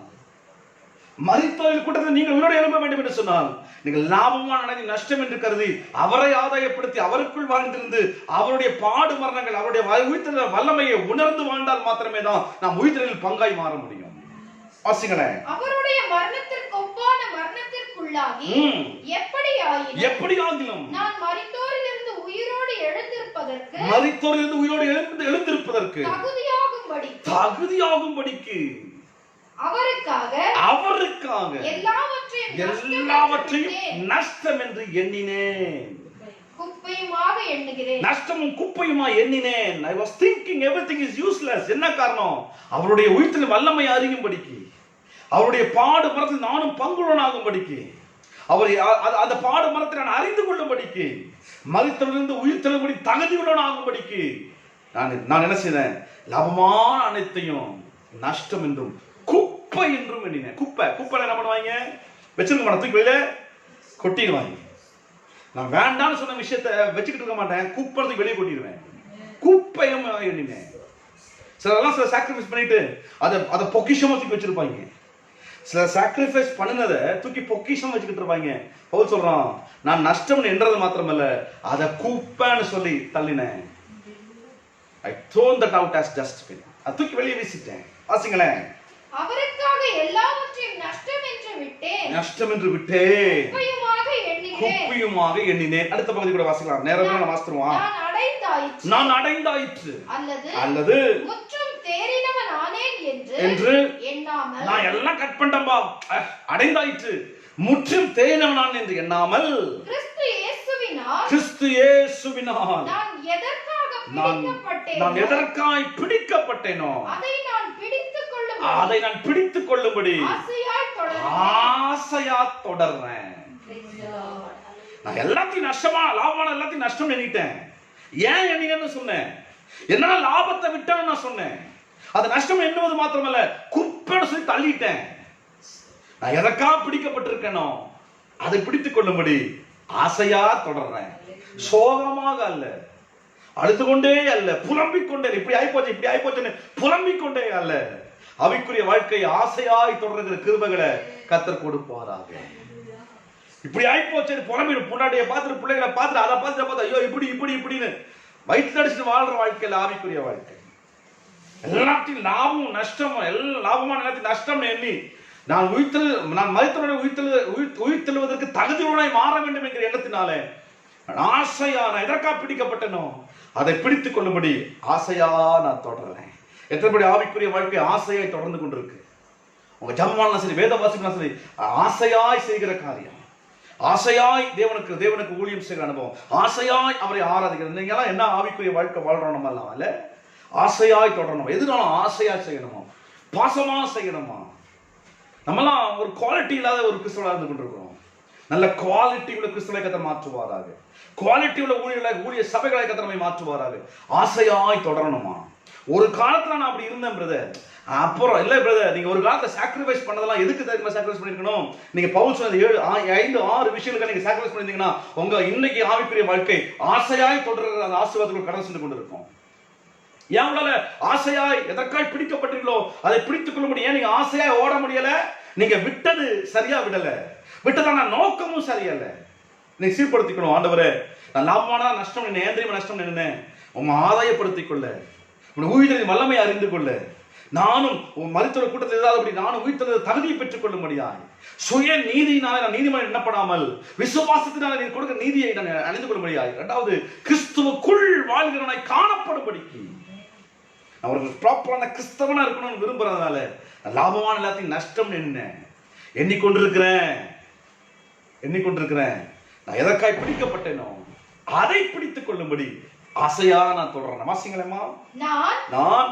மரித்தோரில் கூட்டத்தில் நீங்கள் உயிரோடு எழுப்ப வேண்டும் என்று சொன்னால், நீங்கள் லாபமான நஷ்டம் என்று கருதி அவரை ஆதாயப்படுத்தி அவருக்குள் வாழ்ந்திருந்து அவருடைய பாடு மரணங்கள் அவருடைய உயிர்த்தெழுதல் வல்லமையை உணர்ந்து வாழ்ந்தால் மாத்திரமே தான் நாம் உயிர்த்தெழுதலில் பங்காய் மாற முடியும். வாசிங்களேன். அவருடைய மரணத்திற்கு ஒப்பான மரணத்திற்குள்ளாகி எப்படியாகிலும் நான் மரித்தோரிலிருந்து உயிரோடு எழுந்திருப்பதற்கு தகுதியாகும்படிக்கு அவருக்காக எல்லாவற்றையும் நஷ்டம் என்று எண்ணினேன். நஷ்டமும் குப்பையுமா எண்ணினேன். I was thinking everything is useless. என்ன காரணம்? அவருடைய உயிர்த்தெழுதலின் வல்லமையை அறியும்படிக்கு, அவருடைய பாடு மரத்தில் நானும் பங்குள்ளவனாகும்படிக்கு, அந்த பாடு மரத்தை நான் அறிந்து கொள்ளும்படிக்கு, மரித்தவரிலிருந்து உயிர்த்தெழும்படி தகுதியுள்ளவனாகும்படிக்கு நான் என்ன செய்தேன்? லாபமான அனைத்தையும் நஷ்டம் என்றும் குப்பை என்றும் எண்ணினேன். குப்பை என்ன பண்ணுவாங்க? வச்சிருக்க மாட்டேன், தூக்கி வெளியில கொட்டிடுவாங்க. நான் வேண்டாம்னு சொன்ன விஷயத்தை வச்சுக்கிட்டு இருக்க மாட்டேன், குப்பை வெளியே கொட்டிடுவேன். குப்பையும் எண்ணினேன். சில சாக்ரிஃபைஸ் பண்ணிட்டு அதை பொக்கிஷமா தூக்கி வச்சிருப்பாங்க. சில சாக்ரிஃபைஸ் பண்ணினதை தூக்கி பொக்கிஷம் வச்சுக்கிட்டு இருப்பாங்க. பவுல் சொல்றான், நான் நஷ்டம் என்றது மாத்திரமல்ல, அதை குப்பைன்னு சொல்லி தள்ளினேன். I thrown that out as dustbin. அதை தூக்கி வெளியே வீசிட்டேன். வாசிங்களேன். அவருக்காக எல்லாவற்றையும் நஷ்டம் என்று விட்டேன், குப்பையுமாக எண்ணினேன். அடுத்த பகுதி கூட வாசிக்கலாம். நேரமே வாசித்துருவான். நான் அடைந்தாயிற்று அல்லது முற்றும் தேறினவன் ஆனேன் என்று எண்ணாமல், நான் எல்லாம் கட் பண்ணிட்டேன்பா, அடைந்தாயிற்று, முற்றும் தேறினவன் என்று எண்ணாமல், கிறிஸ்து இயேசுவினால் நான் எதற்காய் பிடிக்கப்பட்டேனோ அதை நான் பிடித்துக் கொள்ளும்படி ஆசையா தொடர்றேன். நான் எல்லாத்தையும் நஷ்டமா லாபமான எல்லாத்தையும் நஷ்டம் எண்ணிட்டேன். ஏன் எண்ணினேன்னு சொன்னேன்? என்ன லாபத்தை விட்டேன்னு நான் சொன்னேன். அது நஷ்டம் எண்ணுவது மாத்திரமல்ல, குப்பைன்னு சொல்லி தள்ளிட்டேன். நான் எதற்கா பிடிக்கப்பட்டிருக்கேனோ அதை பிடித்துக் கொள்ளும்படி ஆசையா தொடர்றேன். சோகமாக அல்ல, அழுத்து கொண்டே அல்ல, புலம்பிக் கொண்டே, இப்படி ஆயிப்போச்சுன்னு புலம்பிக் கொண்டே அல்ல, அவைக்குரிய வாழ்க்கை ஆசையாய் தொடர்கிற கிருபைகளை கர்த்தர் கொடுப்பாராக. இப்படி ஆயிப்போச்சு புலம்பிடும், பொண்டாட்டியை பார்த்துட்டு பிள்ளைகளை பார்த்துட்டு அதை பார்த்து ஐயோ இப்படின்னு வயிற்று அடிச்சுட்டு வாழ்ற வாழ்க்கையில் ஆவிக்குரிய வாழ்க்கை. எல்லாத்தையும் லாபமும் நஷ்டமும் லாபமான எல்லாத்தையும் நஷ்டம் எண்ணி நான் மரித்தவருடைய உயிர்த்தெழுவதற்கு தகுதியுடனாய் மாற வேண்டும் என்கிற எண்ணத்தினாலே ஆசையா நான் எதற்கா பிடிக்கப்பட்டனோ அதை பிடித்துக் கொள்ளும்படி ஆசையா நான் தொடர்றேன். எத்தனைபடி ஆவிக்குரிய வாழ்க்கை ஆசையாய் தொடர்ந்து கொண்டிருக்கு. உங்க ஜபமானா சரி, வேத வாசிக்கலாம் சரி, ஆசையாய் செய்கிற காரியம், ஆசையாய் தேவனுக்கு ஊழியம் செய்கிற அனுபவம், ஆசையாய் அவரை ஆராதிக்கிறது. நீங்க எல்லாம் என்ன ஆவிக்குரிய வாழ்க்கை வாழ்றோம்? நம்ம எல்லாம் இல்ல, ஆசையாய் தொடரணும். எதுனாலும் ஆசையா செய்யணுமா, பாசமா செய்யணுமா. நம்மலாம் ஒரு குவாலிட்டி இல்லாத ஒரு கிறிஸ்தவர்களாக இருந்து கொண்டிருக்கிறோம். நல்ல குவாலிட்டி உள்ள கிறிஸ்தவரை கர்த்தர் மாற்றுவாராக. குவாலிட்டி உள்ள ஊழிய சபைகளை கர்த்தர் நம்மை மாற்றுவாராக. ஆசையாய் தொடரணுமா. ஒரு காலத்துல நான் அப்படி இருந்தேன் பிரதர். அப்புறம் இல்ல பிரதர், நீங்க ஒரு காலத்துல சாக்ரிஃபைஸ் பண்ணதெல்லாம் எதுக்கு தெரியுமா சாக்ரிஃபைஸ் பண்ணிருக்கணும்? நீங்க பவுல் சொன்னது 5-6 விஷயங்களுக்கு நீங்க சாக்ரிஃபைஸ் பண்ணிருந்தீங்கன்னா உங்க இன்னைக்கு ஆவிக்குரிய வாழ்க்கை ஆசையாய் தொடர்கிற அந்த ஆசீர்வாதத்துக்கு கடந்து சென்று கொண்டிருக்கும். ஏன் உங்களால ஆசையாய் எதற்காய் பிடிக்கப்பட்டீங்களோ அதை பிடித்துக் கொள்ள முடியும். நீங்க ஆசையாய் ஓட முடியல, நீங்க விட்டது சரியா விடல, விட்டதான நோக்கமும் சரியல்ல. நீங்க சீர்படுத்திக்கணும். ஆண்டவரே, நான் லாபமான நஷ்டம் என்ன, ஏந்திரியமா நஷ்டம் என்ன, உங்க ஆதாயப்படுத்திக் கொள்ள, உயிரின் வல்லமை அறிந்து கொள்ள, நானும் மரித்தோர் கூட்டத்தில் ஏதாவது நானும் உயிர்த்தெழுதல் தகுதியை பெற்றுக் கொள்ளும்படியாய் சுய நீதியினாலே நான் நீதிமன்றம் எண்ணப்படாமல் விசுவாசத்தினாலே நீ கொடுக்கிற நீதியை நான் அணிந்து கொள்ளும்படியாய், இரண்டாவது கிறிஸ்துவுக்குள் வாழ்கிறவனாய் காணப்படும்படிக்கு அவர்கள் ப்ராப்பரான கிறிஸ்தவனா இருக்கணும்னு விரும்புறதுனால லாபமான எல்லாத்தையும் நஷ்டம் எண்ணிக்கொண்டிருக்கிறேன். நான் எதற்காய் பிடிக்கப்பட்டேனோ அதை பிடித்துக் கொள்ளும்படி ஆசையா நான் தொடர்றேன். வாசிங்களேம்மா. நான்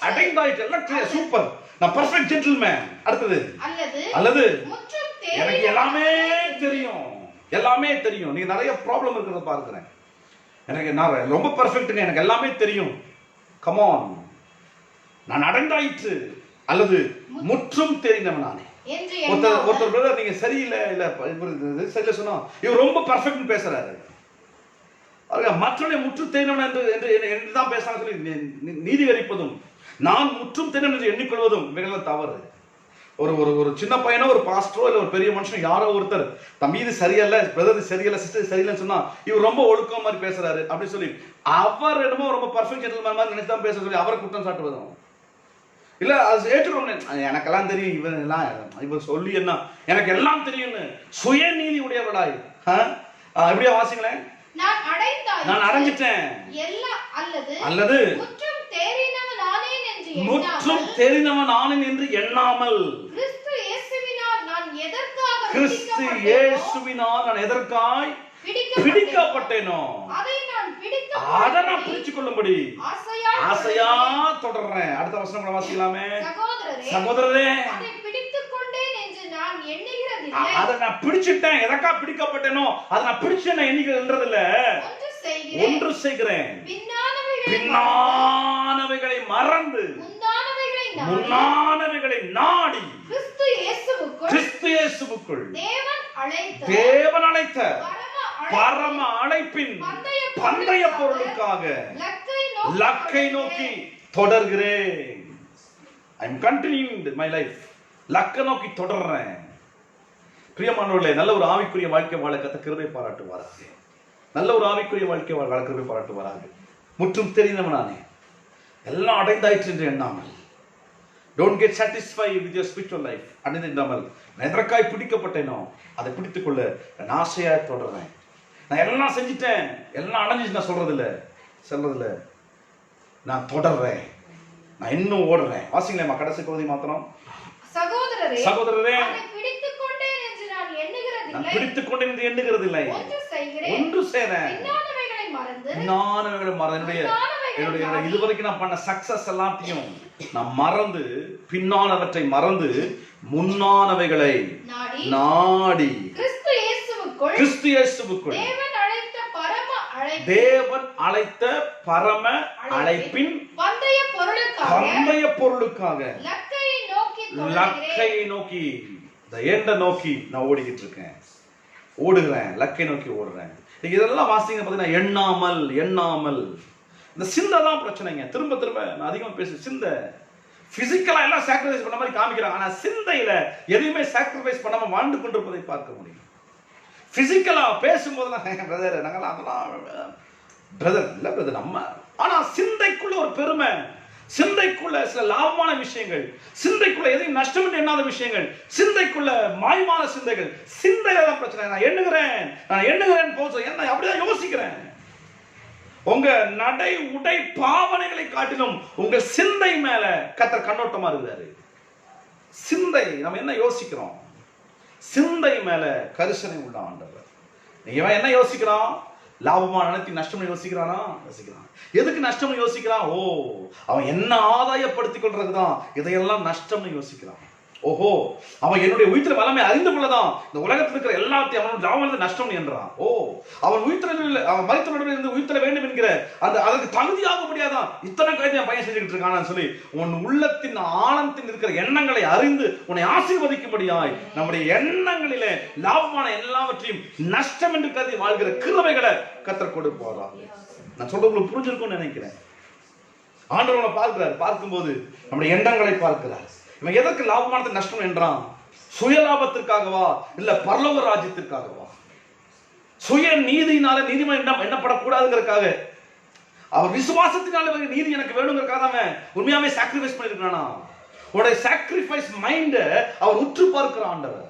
அடைந்தாயிற்று. எல்லாம் கிளியர், சூப்பர். நான் பெர்ஃபெக்ட் ஜென்டில்மேன். அடுத்தது அல்லது எனக்கு எல்லாமே தெரியும், எல்லாமே தெரியும். நீங்க நிறைய ப்ராப்ளம் இருக்கிறத பார்க்கிறேன். எனக்கு நான் ரொம்ப பெர்ஃபெக்ட்டுங்க, எனக்கு எல்லாமே தெரியும். Come on. நான் அடைந்தாயிற்று அல்லது முற்றும் தெரிந்தவன் நானே. ஒருத்தர் பிரதர் நீங்க சரியில்லை இல்ல சரியில்லை சொன்னா இவர் ரொம்ப பெர்ஃபெக்ட் பேசுறாரு. மற்றவனை முற்று தெரிந்தவன் என்று தான் பேசுறாங்க சொல்லி நீதிகரிப்பதும் நான் முற்றும் தெரிந்தவன் என்று எண்ணிக்கொள்வதும் இவைகள் தவறு. ஒரு ஒரு ஒரு சின்ன பையனோ ஒரு பாஸ்டரோ இல்ல ஒரு பெரிய மனுஷன் யாரோ ஒருத்தர் தம்பி இது சரியில்லை, பிரதர் சரியில்லை, சிஸ்டர் சரியில்லைன்னு சொன்னா இவர் ரொம்ப ஒழுக்கம் மாதிரி பேசுறாரு அப்படின்னு சொல்லி அவர் என்னமோ ரொம்ப பெர்ஃபெக்ட் ஜென்டில்மேன் மாதிரி நினைச்சு தான் பேச சொல்லி அவரை குற்றம் சாட்டுவதும் இல்ல. அது ஏற்றுக்கொள்ள எனக்கெல்லாம் தெரியும், இவர் சொல்லி என்ன எனக்கு எல்லாம் தெரியும்னு சுயநீதி உடையவர்களாய் எப்படியா வாசிங்களேன். நான் அடைஞ்சிட்டேன் அல்லது முற்றும் தெரிந்தவன் ஆனேன் என்று எண்ணாமல் கிறிஸ்து இயேசுவினால் நான் எதற்காய் பிடிக்கப்பட்டேனோ அதை நான் பிடிச்சு கொள்ளும்படி ஆசையா தொடர்றேன். அடுத்த வசனம் கூட வாசிக்கலாமே. சகோதரரே அதை நான் பிடிச்சிட்டேன், எதற்கா பிடிக்கப்பட்டேனோ அதை நான் பிடிச்சேன் எண்ணிக்கிறதுன்றது இல்ல. ஒன்று செய்கிறேன், பின்னானவைகளை மறந்து முன்னானவைகளை நாடி கிறிஸ்து இயேசுவுக்குள் தேவன் அழைத்த பரம அழைப்பின் பந்தய பொருளுக்காக லக்கை நோக்கி தொடர்கிறேன். I am continuing my life. லக்கை நோக்கி தொடர்றேன். பிரியமானவர்களே, நல்ல ஒரு ஆவிக்குரிய வாழ்க்கை வாழ கர்த்தர் கிருபை பாராட்டுவாராக. நல்ல ஒரு ஆவிக்குரிய வாழ்க்கை வாழ கிருபை பாராட்டுவாராக. முற்றும் தெரிந்தவனானே எல்லாம் அடைந்தாயிற்று என்று எண்ணாமல், don't get satisfied with your spiritual life. அடைந்தாமல் நான் எதற்காய் பிடிக்கப்பட்டேனோ அதை பிடித்துக் கொள்ள நான் ஆசையா தொடர்றேன். நான் எல்லாம் செஞ்சிட்டேன், எல்லாம் அடைஞ்சிட்டு நான் சொல்றதில்ல, நான் தொடர்றேன், நான் இன்னும் ஓடுறேன். வாசிங்களேம்மா கடைசி பகுதி மாத்திரம். சகோதரரே நான் பிடித்துக் கொண்டேன் என்று எண்ணுகிறது இல்லை, ஒன்று செய்றேன், என்னுடைய இதுவரைக்கும் நான் பண்ண சக்சஸ் எல்லாத்தையும் நான் மறந்து பின்னானவற்றை மறந்து முன்னானவைகளை நாடி கிறிஸ்து இயேசுவுக்குள் தேவன் அழைத்த பரம அழைப்பின் பந்தய பொருளுக்காக லக்கை நோக்கி நோக்கி நான் ஓடிக்கிட்டு இருக்கேன், ஓடுகிறேன், லக்கை நோக்கி ஓடுறேன். இதெல்லாம் வாசிங்க பாத்தீங்கன்னா எண்ணாமல் இந்த சிந்தை தான் பிரச்சனைங்க. திரும்ப நான் அதிகமா பேச சிந்தை பிசிக்கலா எல்லாம் சாக்ரிஃபைஸ் பண்ண மாதிரி காமிக்கிறாங்க, ஆனா சிந்தையில எதையுமே சாக்ரிஃபைஸ் பண்ணாம வாழ்ந்து கொண்டிருப்பதை பார்க்க முடியும். பிசிக்கலா பேசும்போதெல்லாம் பிரதர் நாங்களாம் அதெல்லாம் பிரதர் இல்ல பிரதர் நம்ம, ஆனா சிந்தைக்குள்ள ஒரு பெருமை, சிந்தைக்குள்ள சில லாபமான விஷயங்கள், சிந்தைக்குள்ள எதையும் நஷ்டம் எண்ணாத விஷயங்கள், சிந்தைக்குள்ள மாயமான சிந்தைகள், சிந்தையில தான் பிரச்சனை. நான் எண்ணுகிறேன் போது என்ன அப்படிதான் யோசிக்கிறேன். உங்க நடை உடை பாவனைகளை காட்டிலும் உங்க சிந்தை மேல கர்த்தர் கண்ணோட்டமா இருக்கிறாரு. சிந்தை நம்ம என்ன யோசிக்கிறோம், சிந்தை மேல கரிசனை உள்ள ஆண்டவர். இவன் என்ன யோசிக்கிறான், லாபமான நினைத்து நஷ்டம் யோசிக்கிறானா? யோசிக்கிறான். எதுக்கு நஷ்டம் யோசிக்கிறான்? ஓ, அவன் என்ன ஆதாயப்படுத்திக் கொள்றதுதான் இதையெல்லாம் நஷ்டம்னு யோசிக்கிறான். ஓஹோ, அவன் என்னுடைய உயிர்த்த வல்லமை அறிந்து கொள்ளதான் இந்த உலகத்தில் இருக்கிற எல்லாத்தையும் அவன் லாபம் நஷ்டம் என்றான். ஓ, அவன் அவன் மரித்தவனுடன் இருந்து உயிர்த்தல வேண்டும் என்கிற அந்த அதற்கு தகுதியாக முடியாதான் இத்தனை காரியத்தை என் பையன் செஞ்சுக்கிட்டு இருக்கான்னு சொல்லி உன் உள்ளத்தின் ஆழத்தில் இருக்கிற எண்ணங்களை அறிந்து உன்னை ஆசீர்வதிக்கும்படியாய் நம்முடைய எண்ணங்களிலே லாபமான எல்லாவற்றையும் நஷ்டம் என்று கருதி வாழ்கிற கிருபைகளை கர்த்தர் கொடுப்பாரா. நான் சொல்றது உங்களுக்கு புரிஞ்சிருக்கும்னு நினைக்கிறேன். ஆண்டவரை பார்க்கிறார், பார்க்கும்போது நம்முடைய எண்ணங்களை பார்க்கிறார். இவன் எதற்கு லாபமானது நஷ்டம் என்றான்? சுய லாபத்திற்காகவா இல்ல பரலோக ராஜ்யத்திற்காகவா? சுய நீதியினால நீதிமன் எண்ணப்படக்கூடாதுங்கிறதுக்காக, அவர் விசுவாசத்தினால நீதி எனக்கு வேணுங்கிறதுக்காக அவன் உண்மையாவே சாக்ரிஃபைஸ் பண்ணிருக்கானா? உடைய சாக்ரிஃபைஸ் மைண்ட அவர் உற்று பார்க்கிற ஆண்டவர்.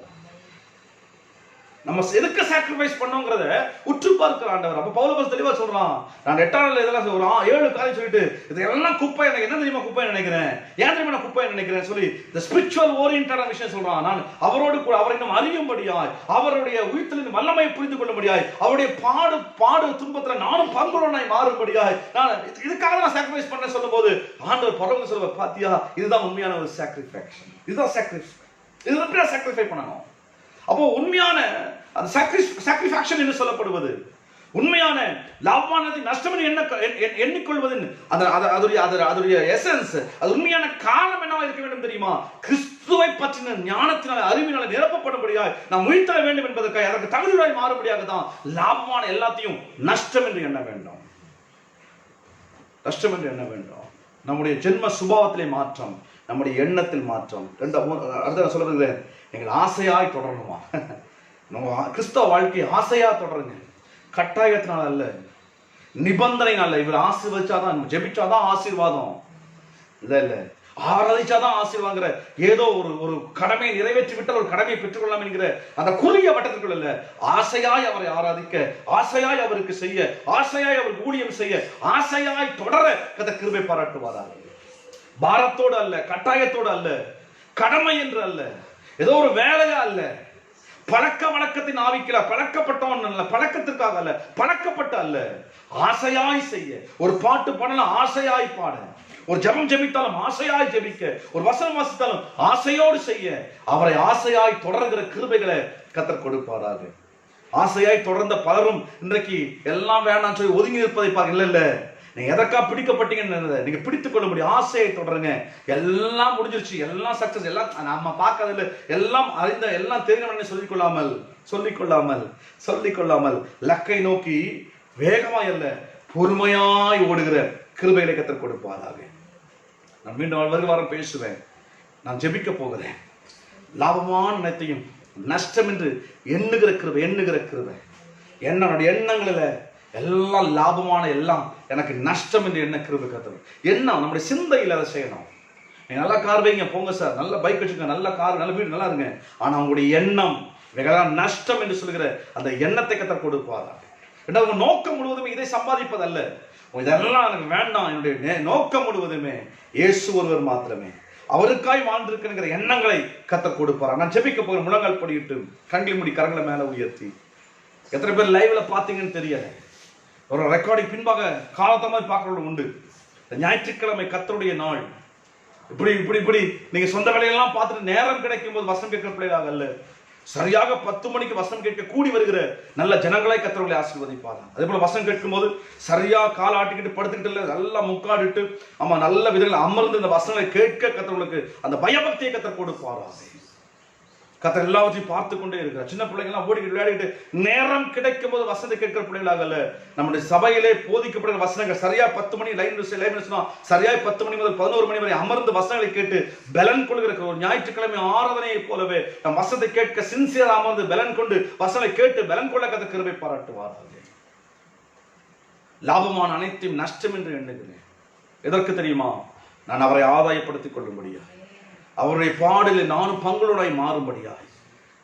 நம்ம எதுக்கு சாக்ரிஃபைஸ் பண்ணோங்கிறத உற்று பார்க்கிற ஆண்டவர். அப்ப பவுல் தெளிவா சொல்றான், நான் 8ஆம் நாள்ல இதெல்லாம் சொல்றான் 7 காரியம் சொல்லிட்டு இதெல்லாம் குப்பை, எனக்கு என்ன தெரியுமா குப்பை நினைக்கிறேன், ஏன் தெரியுமா நான் குப்பை நினைக்கிறேன் சொல்லி இந்த ஸ்பிரிச்சுவல் ஓரியன்டான விஷயம் சொல்றான். நான் அவரோடு கூட அவரை இன்னும் அறியும்படியாய், அவருடைய உயிர்த்தெழுந்த வல்லமையை புரிந்து கொள்ளும்படியாய், அவருடைய பாடு துன்பத்துல நானும் பங்குள்ளவனாய் மாறும்படியாய் நான் இதுக்காக நான் சாக்ரிஃபைஸ் பண்ண சொல்லும் போது ஆண்டவர் பரலோகத்துல சொல்லுவார், பாத்தியா இதுதான் உண்மையான ஒரு சாக்ரிஃபைஸ், இதுதான் சாக்ரிஃபைஸ், இது எப்படி சாக்ரிஃபை பண்ணணும். அப்போ உண்மையான அந்த சாக்ரிஃபேக்ஷன் என்று சொல்லப்படுவது, உண்மையான லாபமானதை நஷ்டம் எண்ணிக்கொள்வது, அதோடைய எசன்ஸ், அது உண்மையான காரணம் என்னவா இருக்க வேண்டும் தெரியுமா? கிறிஸ்துவை பற்றின ஞானத்தினால அறிவினால நிரப்பப்படும்படியாய் நாம் உயிர்த்தெழ வேண்டும் என்பதற்காக அதற்கு தகுதியாய் மாறும்படியாக தான் லாபமான எல்லாத்தையும் நஷ்டம் என்று எண்ண வேண்டும். நஷ்டம் என்று எண்ண வேண்டும். நம்முடைய ஜென்ம சுபாவத்திலே மாற்றம், நம்முடைய எண்ணத்தில் மாற்றம். அடுத்த சொல்றேன், நீங்கள் ஆசையாய் தொடரணுமா? நம்ம கிறிஸ்தவ வாழ்க்கையை ஆசையா தொடருங்க, கட்டாயத்தினால அல்ல, நிபந்தனைனால. இவர் ஆசீர்வதிச்சாதான், ஜெபிச்சாதான் ஆசீர்வாதம் இல்ல, ஆராதிச்சாதான் ஆசீர்வாங்கிற ஏதோ ஒரு கடமையை நிறைவேற்றி விட்டால் ஒரு கடமையை பெற்றுக்கொள்ளலாம் என்கிற அந்த குறுகிய வட்டத்திற்குள் அல்ல. ஆசையாய் அவரை ஆராதிக்க, ஆசையாய் அவருக்கு செய்ய, ஆசையாய் அவருக்கு ஊழியம் செய்ய, ஆசையாய் தொடர கர்த்தர் கிருபை பாராட்டுவாராக. பாரத்தோடு அல்ல, கட்டாயத்தோடு அல்ல, கடமை என்று அல்ல, ஏதோ ஒரு வேலையா அல்ல, பழக்க வழக்கத்தின் ஆவிக்கல, பழக்கப்பட்டவன் அல்ல, பழக்கத்திற்காக அல்ல, பழக்கப்பட்ட அல்ல, ஆசையாய் செய்ய. ஒரு பாட்டு பாடலாம் ஆசையாய் பாட, ஒரு ஜெபம் ஜெபித்தாலும் ஆசையாய் ஜெபிக்க, ஒரு வசனம் வாசித்தாலும் ஆசையோடு செய்ய, அவரை ஆசையாய் தொடர்கிற கிருபைகளை கர்த்தர் கொடுப்பாராக. ஆசையாய் தொடர்ந்த பலரும் இன்றைக்கு எல்லாம் வேண்டாம் சொல்லி ஒதுங்கி நிற்பதை பார்க்க. இல்ல நீங்க எதற்கா பிடிக்கப்பட்டீங்கன்னு நீங்க பிடித்துக் கொள்ள முடியும். ஆசையை தொடருங்க. எல்லாம் முடிஞ்சிருச்சு, எல்லாம் சக்சஸ், எல்லாம் நம்ம பார்க்கறதில்ல, எல்லாம் அறிந்த, எல்லாம் தெரிஞ்சவனே சொல்லிக்கொள்ளாமல் லக்கை நோக்கி வேகமாய் அல்ல பொறுமையாய் ஓடுகிற கிருபைகளை கர்த்தர் கொடுப்பாராக. நான் மீண்டும் வாரம் பேசுவேன். நான் ஜெபிக்க போகிறேன். லாபமான அனைத்தையும் நஷ்டம் என்று எண்ணுகிற கிருபை, என்னுடைய எண்ணங்களில் எல்லாம் லாபமான எல்லாம் எனக்கு நஷ்டம் என்று என்ன கிருபை கர்த்தர். என்ன நம்முடைய சிந்தையில் அதை செய்யணும். நீங்க நல்ல கார் வைங்க, போங்க சார், நல்ல பைக் வச்சுங்க, நல்ல கார், நல்ல வீடு, நல்லா இருங்க. ஆனா உங்களுடைய எண்ணம் இவைகளாம் நஷ்டம் என்று சொல்கிற அந்த எண்ணத்தை கர்த்தர் கொடுப்பாராக. உங்க நோக்கம் முழுவதுமே இதை சம்பாதிப்பதல்ல, இதெல்லாம் எனக்கு வேண்டாம். என்னுடைய நோக்கம் முழுவதுமே இயேசு ஒருவர் மாத்திரமே, அவருக்காய் வாழ்ந்திருக்கிற எண்ணங்களை கர்த்தர் கொடுப்பாரா. நான் ஜெபிக்க போகிற முழங்கால் படியிட்டு கண்களை மூடி கரங்களை மேல உயர்த்தி. எத்தனை பேர் லைவ்ல பாத்தீங்கன்னு தெரியல, ஒரு ரெக்கார்டிங் பின்பாக காலத்த மாதிரி பார்க்கறது உண்டு. ஞாயிற்றுக்கிழமை கர்த்தருடைய நாள். இப்படி நீங்க சொந்த வேலையெல்லாம் பார்த்துட்டு நேரம் கிடைக்கும் போது வசனம் கேட்கிற பிள்ளைகளாக அல்ல, சரியாக 10 மணிக்கு வசனம் கேட்க கூடி வருகிற நல்ல ஜனங்களை கர்த்தர்களை ஆசீர்வதிப்பாங்க. அதே போல வசனம் கேட்கும் போது சரியா கால் ஆட்டிக்கிட்டு படுத்துக்கிட்டு நல்லா முக்காடிட்டு நல்ல விதங்கள் அமர்ந்து இந்த வசனங்களை கேட்க கர்த்தர்களுக்கு அந்த பயபக்தியை கர்த்தர் கொடுப்பாராக. கர்த்தர் எல்லாவற்றையும் பார்த்து கொண்டே இருக்கிறார். சின்ன பிள்ளைங்கள்லாம் ஓடிக்கிட்டு விளையாடிட்டு நேரம் கிடைக்கும் போது வசனத்தை கேட்கிற பிள்ளைகளாக அல்ல, நம்முடைய சபையிலே போதிக்கப்படுகிற வசனங்கள் சரியா 10 மணி லைன் சரியா 10 மணி முதல் 11 மணி வரை அமர்ந்து வசனங்களை கேட்டு பலன் கொள்கிற ஒரு ஞாயிற்றுக்கிழமை ஆராதனையை போலவே நம் வசனத்தை கேட்க சின்சியரா அமர்ந்து பலன் கொண்டு வசனங்களை கேட்டு பலன் கொள்ள கர்த்தர் கிருபை பாராட்டுவார்கள். லாபமான அனைத்தையும் நஷ்டம் என்று எண்ணுகிறேன். எதற்கு தெரியுமா? நான் அவரை ஆதாயப்படுத்திக் கொள்ளும்படியா, அவருடைய பாடலில் நானும் பங்குள்ளவனாய் மாறும்படியாய்,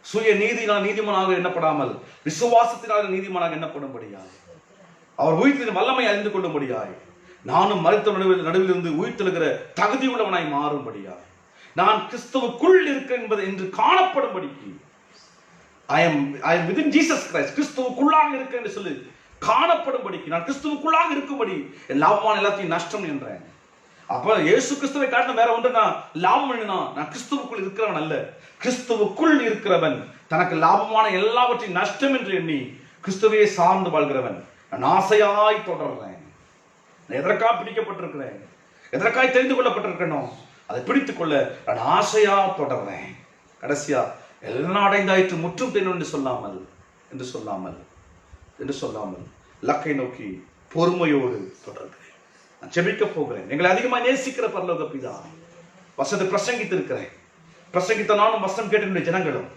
சுய நீதியினால் நீதிமானாக எண்ணப்படாமல் விசுவாசத்தினால் நீதிமானாக எண்ணப்படும்படியாய், அவர் உயிர்த்தெழுந்த வல்லமை அறிந்து கொள்ளும்படியாய், நானும் மரித்த நடுவில் இருந்து உயிர்த்தெழுகிற தகுதி உள்ளவனாய் மாறும்படியாய், நான் கிறிஸ்துவுக்குள் இருக்கிறேன் என்பது என்று காணப்படும்படிக்கு, I am within Jesus Christ, கிறிஸ்துவுக்குள்ளாக இருக்கிறேன் என்று சொல்லி காணப்படும்படிக்கு, நான் கிறிஸ்துவுக்குள்ளாக இருக்கும்படி என் லாபமான எல்லாத்தையும் நஷ்டம் என்றேன். அப்ப இயேசு கிறிஸ்துவை காட்டின வேற ஒன்று லாபம் என்னன்னா, நான் கிறிஸ்துவுக்குள் இருக்கிறவன் அல்ல, கிறிஸ்துவுக்குள் இருக்கிறவன் தனக்கு லாபமான எல்லாவற்றையும் நஷ்டம் என்று எண்ணி கிறிஸ்துவையே சார்ந்து வாழ்கிறவன். நான் ஆசையாய் தொடர்றேன். நான் எதற்காக பிடிக்கப்பட்டிருக்கிறேன், எதற்காக தெரிந்து கொள்ளப்பட்டிருக்கணும், அதை பிடித்துக் கொள்ள நான் ஆசையா தொடர்றேன். கடைசியா எல்லாம் அடைந்தாயிற்று முற்றும் தென் என்று சொல்லாமல் லக்கை நோக்கி பொறுமையோடு தொடர்கிறேன். நான் ஜெபிக்க போகிறேன். எங்களை அதிகமாக நேசிக்கிற பரலோக பிதா, வசனத்தை பிரசங்கித்த நானும் வசனம் கேட்ட ஜனங்களும்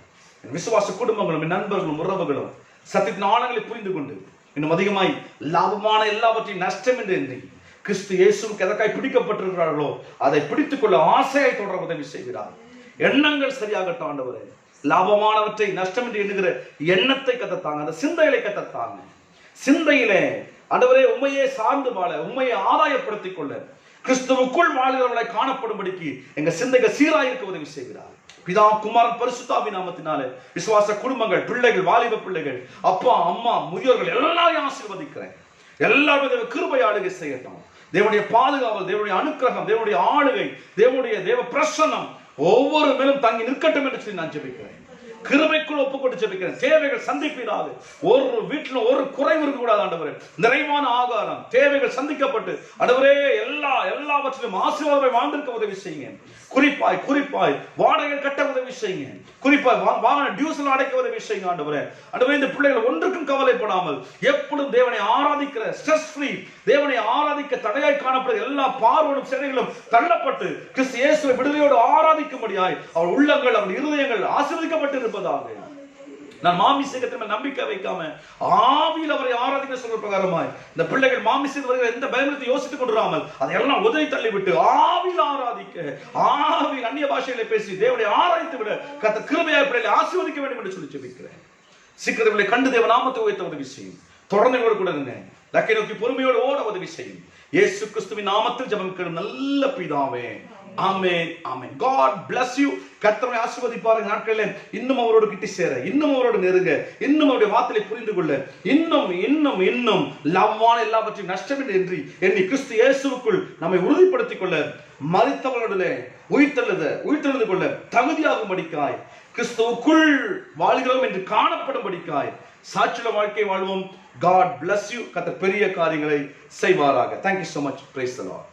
என் விசுவாச குடும்பங்களும் என் நண்பர்களும் உறவுகளும் சத்தியத்தின் ஆழங்களை புரிந்து கொண்டு இன்னும் அதிகமாய் லாபமான எல்லாவற்றையும் நஷ்டம் என்று எண்ணி கிறிஸ்து இயேசுவுக்கு எதற்காய் பிடிக்கப்பட்டிருக்கிறார்களோ அதை பிடித்துக் கொள்ள ஆசையை தொடர உதவி செய்கிறார். எண்ணங்கள் சரியாகட்டும் ஆண்டவரே, லாபமானவற்றை நஷ்டம் என்று எண்ணுகிற எண்ணத்தை கத்தத்தாங்க, அந்த சிந்தைகளை கத்தத்தாங்க. சிந்தையிலே ஆண்டவரே உண்மையே சார்ந்து வாழ, உண்மையை ஆதாயப்படுத்திக் கொள்ள, கிறிஸ்துவுக்குள் வாழ்கிறவர்களை காணப்படும்படிக்கு எங்க சிந்தைகள் சீராயிருக்க உதவி செய்கிறார். பிதா குமாரன் பரிசுத்தாவி நாமத்தினாலே விசுவாச குடும்பங்கள், பிள்ளைகள், வாலிப பிள்ளைகள், அப்பா அம்மா முதியோர்கள் எல்லாரையும் ஆசீர்வதிக்கிறேன். எல்லாருமே கிருபை ஆளுகை செய்யட்டும். தேவனுடைய பாதுகாவல், தேவனுடைய அனுக்கிரகம், தேவனுடைய ஆளுகை, தேவ பிரசன்னம் ஒவ்வொரு மேலும் தங்கி நிற்கட்டும் என்று சொல்லி நான் ஜெபிக்கிறேன். கிருபைக்குள் ஒப்புக்கொண்டு ஜெபிக்கிறேன். தேவைகள் சந்திப்பீராக. ஒரு வீட்டில் ஒரு குறைவு இருக்க கூடாது ஆண்டவரே. நிறைவான ஆகாரம், தேவைகள் சந்திக்கப்பட்டு ஆண்டவரே எல்லாவற்றிலும் ஆசீர்வாதத்தை வாழ்ந்திருக்க உதவி செய்யுங்க. குறிப்பாய் வாடகை கட்ட உதவி செய்யுங்க. குறிப்பாய் வாகன டியூஸ்ல அடைக்க உதவி செய்யுங்க ஆண்டவரே. ஆண்டவரே இந்த பிள்ளைகள் ஒன்றுக்கும் கவலைப்படாமல் எப்பொழுதும் தேவனை ஆராதிக்கிற ஸ்ட்ரெஸ் ஃப்ரீ, தேவனை ஆராதிக்க தடையாய் காணப்படுகிற எல்லா பார்வனும் சிறைகளும் தள்ளப்பட்டு கிறிஸ்து இயேசுவை விடுதலையோடு ஆராதிக்கும்படியாய் அவர் உள்ளங்கள், அவர் இருதயங்கள் ஆசீர்வதிக்கப்பட்டு இருப்பதாக. நான் மாமிசத்தில் நம்பிக்கை வைக்காம ஆவியில் அவரை ஆராதிக்க சொல்ற பிரகாரமாய் இந்த பிள்ளைகள் மாமிசத்தில் வருகிற எந்த பயத்தை யோசித்துக் கொண்டிராமல் அதையெல்லாம் உதவி தள்ளிவிட்டு ஆவியில் ஆராதிக்க, ஆவியில் அந்நிய பாஷைகளை பேசி தேவனை ஆராதித்து விட கர்த்தர் கிருபையாய் பிள்ளைகளை ஆசீர்வதிக்க வேண்டும் என்று சொல்லி ஜெபிக்கிறேன். சீக்கிரங்களை கண்டு தேவ நாமத்தை உயர்த்த உதவி செய்யும். தொடர்ந்து கூட இருங்க. லக்கை நோக்கி பொறுமையோடு ஓட உதவி செய்யும். இயேசு கிறிஸ்துவின் நாமத்தில் ஜெபம் நல்ல பிதாவே. ஆமென், ஆமென். God bless you. கர்த்தரை ஆசீர்வதிப்பார். நாட்களில் இன்னும் அவரோடு கிட்டி சேர, இன்னும் அவரோடு நெருங்க, இன்னும் அவருடைய வார்த்தையை புரிந்து கொள்ள, இன்னும் லவ்வான எல்லாவற்றையும் நஷ்டம் என்று எண்ணி கிறிஸ்து இயேசுவுக்குள் நம்மை உறுதிப்படுத்திக் கொள்ள, மரித்தவர்களுடைய உயிர்த்தெழுந்து கொள்ள தகுதியாகும்படிக்காய், கிறிஸ்துவுக்குள் வாழ்கிறோம் என்று காணப்படும்படிக்காய் சாட்சியுள்ள வாழ்க்கை வாழ்வோம். God bless you. கர்த்தர் பெரிய காரியங்களை செய்வாராக. Thank you so much. Praise the Lord.